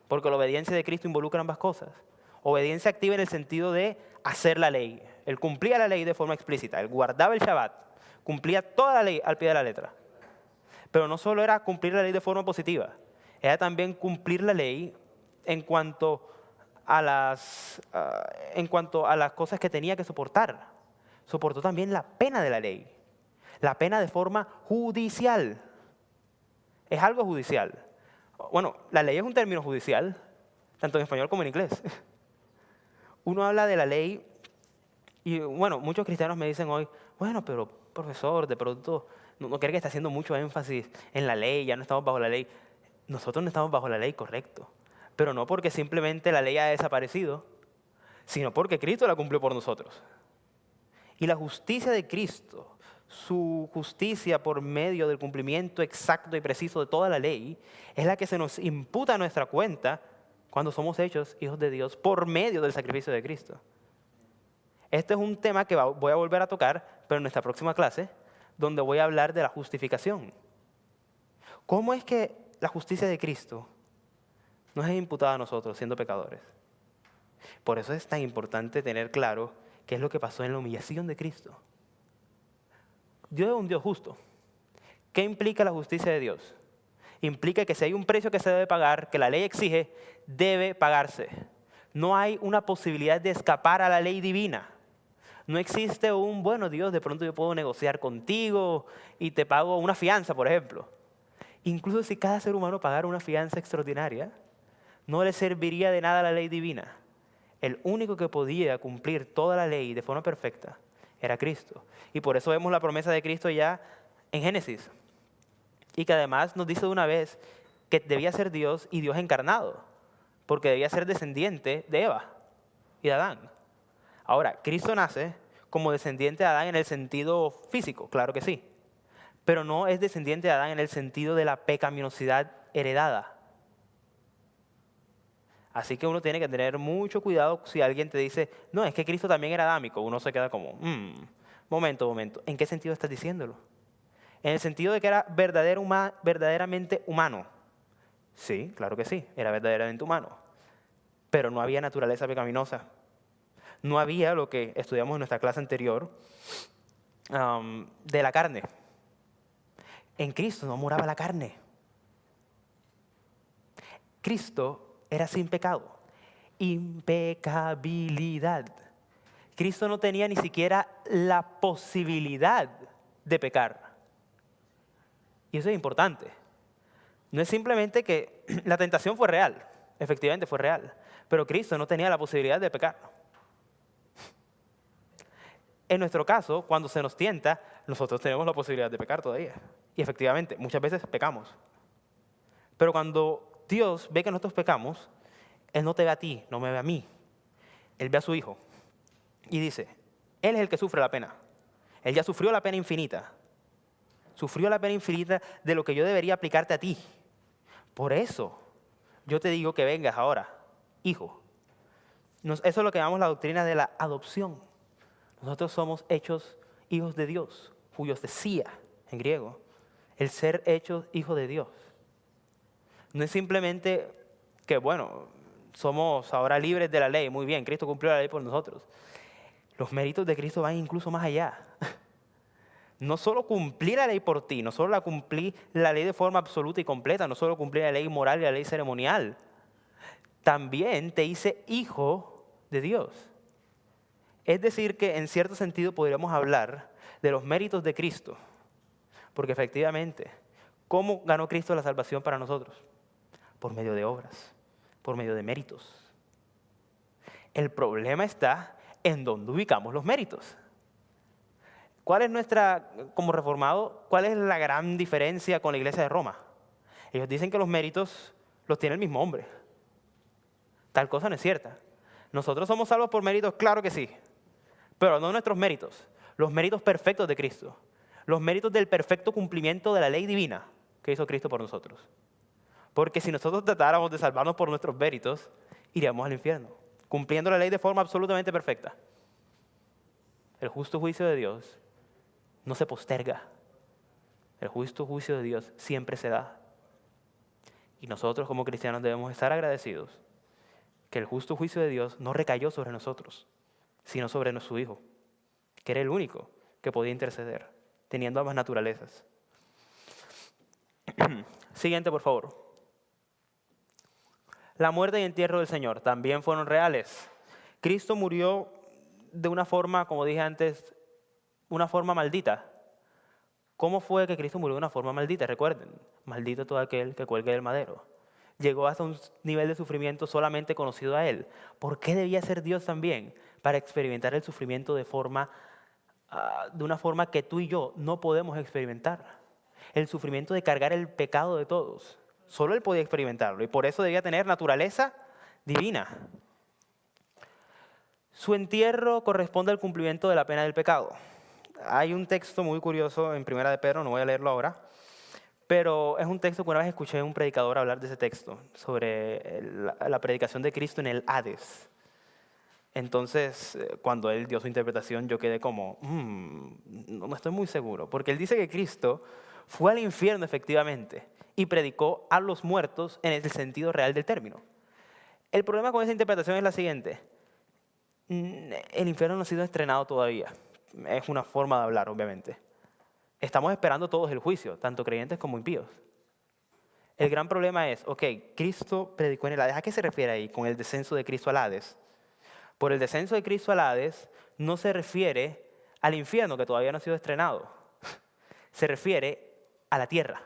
Porque la obediencia de Cristo involucra ambas cosas. Obediencia activa en el sentido de hacer la ley. Él cumplía la ley de forma explícita, él guardaba el Shabbat, cumplía toda la ley al pie de la letra. Pero no solo era cumplir la ley de forma positiva, era también cumplir la ley en cuanto a las cosas que tenía que soportar. Soportó también la pena de la ley, la pena de forma judicial. Es algo judicial. Bueno, la ley es un término judicial, tanto en español como en inglés. Uno habla de la ley y, bueno, muchos cristianos me dicen hoy, bueno, pero profesor, de pronto no cree que está haciendo mucho énfasis en la ley, ya no estamos bajo la ley. Nosotros no estamos bajo la ley, correcto. Pero no porque simplemente la ley ha desaparecido, sino porque Cristo la cumplió por nosotros. Y la justicia de Cristo, su justicia por medio del cumplimiento exacto y preciso de toda la ley, es la que se nos imputa a nuestra cuenta cuando somos hechos hijos de Dios por medio del sacrificio de Cristo. Este es un tema que voy a volver a tocar, pero en nuestra próxima clase, donde voy a hablar de la justificación. ¿Cómo es que la justicia de Cristo nos es imputada a nosotros siendo pecadores? Por eso es tan importante tener claro qué es lo que pasó en la humillación de Cristo. Dios es un Dios justo. ¿Qué implica la justicia de Dios? Implica que si hay un precio que se debe pagar, que la ley exige, debe pagarse. No hay una posibilidad de escapar a la ley divina. No existe un, bueno, Dios, de pronto yo puedo negociar contigo y te pago una fianza, por ejemplo. Incluso si cada ser humano pagara una fianza extraordinaria, no le serviría de nada la ley divina. El único que podía cumplir toda la ley de forma perfecta era Cristo. Y por eso vemos la promesa de Cristo ya en Génesis. Y que además nos dice de una vez que debía ser Dios y Dios encarnado, porque debía ser descendiente de Eva y de Adán. Ahora, Cristo nace como descendiente de Adán en el sentido físico, claro que sí, pero no es descendiente de Adán en el sentido de la pecaminosidad heredada. Así que uno tiene que tener mucho cuidado si alguien te dice, no, es que Cristo también era adámico. Uno se queda como, momento, ¿en qué sentido estás diciéndolo? En el sentido de que era verdaderamente humano. Sí, claro que sí, era verdaderamente humano, pero no había naturaleza pecaminosa. No había lo que estudiamos en nuestra clase anterior de la carne. En Cristo no moraba la carne. Cristo era sin pecado. Impecabilidad. Cristo no tenía ni siquiera la posibilidad de pecar. Y eso es importante. No es simplemente que la tentación fue real, efectivamente fue real, pero Cristo no tenía la posibilidad de pecar. En nuestro caso, cuando se nos tienta, nosotros tenemos la posibilidad de pecar todavía. Y efectivamente, muchas veces pecamos. Pero cuando Dios ve que nosotros pecamos, Él no te ve a ti, no me ve a mí. Él ve a su Hijo y dice, Él es el que sufre la pena. Él ya sufrió la pena infinita. Sufrió la pena infinita de lo que yo debería aplicarte a ti. Por eso yo te digo que vengas ahora, hijo. Eso es lo que llamamos la doctrina de la adopción. Nosotros somos hechos hijos de Dios, huiosdesia en griego, el ser hechos hijos de Dios. No es simplemente que, bueno, somos ahora libres de la ley, muy bien, Cristo cumplió la ley por nosotros. Los méritos de Cristo van incluso más allá. No solo cumplir la ley por ti, no solo cumplir la ley de forma absoluta y completa, no solo cumplir la ley moral y la ley ceremonial, también te hice hijo de Dios. Es decir, que en cierto sentido podríamos hablar de los méritos de Cristo, porque efectivamente, ¿cómo ganó Cristo la salvación para nosotros? Por medio de obras, por medio de méritos. El problema está en dónde ubicamos los méritos. ¿Cuál es como reformado, cuál es la gran diferencia con la iglesia de Roma? Ellos dicen que los méritos los tiene el mismo hombre. Tal cosa no es cierta. Nosotros somos salvos por méritos, claro que sí, pero no nuestros méritos, los méritos perfectos de Cristo, los méritos del perfecto cumplimiento de la ley divina que hizo Cristo por nosotros. Porque si nosotros tratáramos de salvarnos por nuestros méritos, iríamos al infierno, cumpliendo la ley de forma absolutamente perfecta. El justo juicio de Dios no se posterga. El justo juicio de Dios siempre se da. Y nosotros como cristianos debemos estar agradecidos que el justo juicio de Dios no recayó sobre nosotros, sino sobre su Hijo, que era el único que podía interceder, teniendo ambas naturalezas. Siguiente, por favor. La muerte y entierro del Señor también fueron reales. Cristo murió de una forma, como dije antes, una forma maldita. ¿Cómo fue que Cristo murió de una forma maldita? Recuerden, maldito todo aquel que cuelgue del madero. Llegó hasta un nivel de sufrimiento solamente conocido a Él. ¿Por qué debía ser Dios también? Para experimentar el sufrimiento de una forma que tú y yo no podemos experimentar. El sufrimiento de cargar el pecado de todos. Solo Él podía experimentarlo y por eso debía tener naturaleza divina. Su entierro corresponde al cumplimiento de la pena del pecado. Hay un texto muy curioso en Primera de Pedro, no voy a leerlo ahora, pero es un texto que una vez escuché a un predicador hablar de ese texto, sobre la predicación de Cristo en el Hades. Entonces, cuando él dio su interpretación, yo quedé como, no estoy muy seguro, porque él dice que Cristo fue al infierno efectivamente y predicó a los muertos en el sentido real del término. El problema con esa interpretación es la siguiente: el infierno no ha sido estrenado todavía. Es una forma de hablar, obviamente. Estamos esperando todos el juicio, tanto creyentes como impíos. El gran problema es, Cristo predicó en el Hades. ¿A qué se refiere ahí con el descenso de Cristo al Hades? Por el descenso de Cristo al Hades no se refiere al infierno, que todavía no ha sido estrenado. Se refiere a la tierra.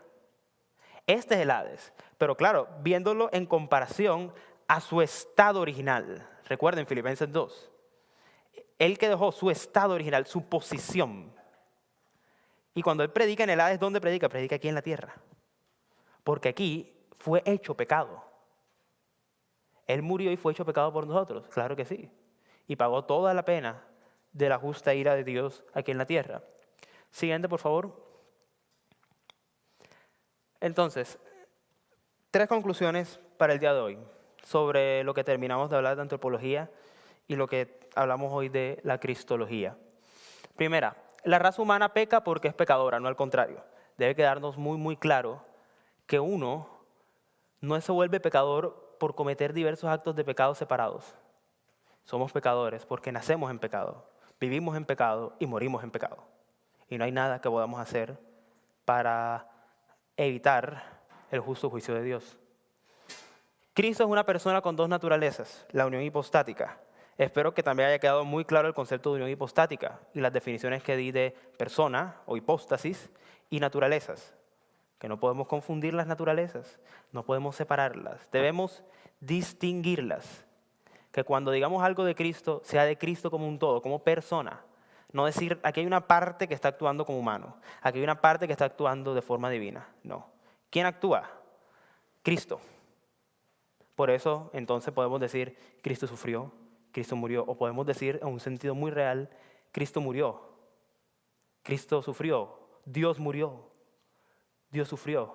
Este es el Hades, pero claro, viéndolo en comparación a su estado original. Recuerden Filipenses 2. Él que dejó su estado original, su posición. Y cuando Él predica en el Hades, ¿dónde predica? Predica aquí en la tierra. Porque aquí fue hecho pecado. Él murió y fue hecho pecado por nosotros, claro que sí. Y pagó toda la pena de la justa ira de Dios aquí en la tierra. Siguiente, por favor. Entonces, 3 conclusiones para el día de hoy sobre lo que terminamos de hablar de antropología y lo que hablamos hoy de la cristología. Primera, la raza humana peca porque es pecadora, no al contrario. Debe quedarnos muy, muy claro que uno no se vuelve pecador por cometer diversos actos de pecado separados. Somos pecadores porque nacemos en pecado, vivimos en pecado y morimos en pecado. Y no hay nada que podamos hacer para evitar el justo juicio de Dios. Cristo es una persona con 2 naturalezas, la unión hipostática. Espero que también haya quedado muy claro el concepto de unión hipostática y las definiciones que di de persona o hipóstasis y naturalezas. que no podemos confundir las naturalezas, no podemos separarlas, debemos distinguirlas. Que cuando digamos algo de Cristo, sea de Cristo como un todo, como persona. No decir, aquí hay una parte que está actuando como humano, aquí hay una parte que está actuando de forma divina. No. ¿Quién actúa? Cristo. Por eso, entonces, podemos decir, Cristo sufrió, Cristo murió. O podemos decir, en un sentido muy real, Cristo murió, Cristo sufrió, Dios murió, Dios sufrió.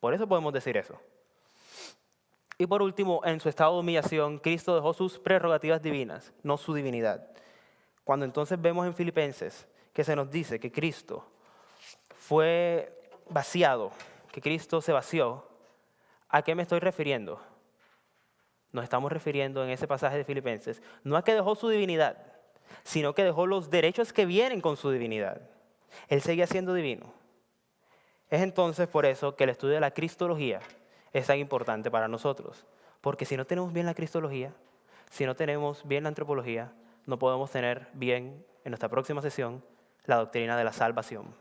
Por eso podemos decir eso. Y por último, en su estado de humillación, Cristo dejó sus prerrogativas divinas, no su divinidad. Cuando entonces vemos en Filipenses que se nos dice que Cristo fue vaciado, que Cristo se vació, ¿a qué me estoy refiriendo? Nos estamos refiriendo en ese pasaje de Filipenses, no a que dejó su divinidad, sino que dejó los derechos que vienen con su divinidad. Él seguía siendo divino. Es entonces por eso que el estudio de la cristología es tan importante para nosotros. Porque si no tenemos bien la cristología, si no tenemos bien la antropología, no podemos tener bien en nuestra próxima sesión la doctrina de la salvación.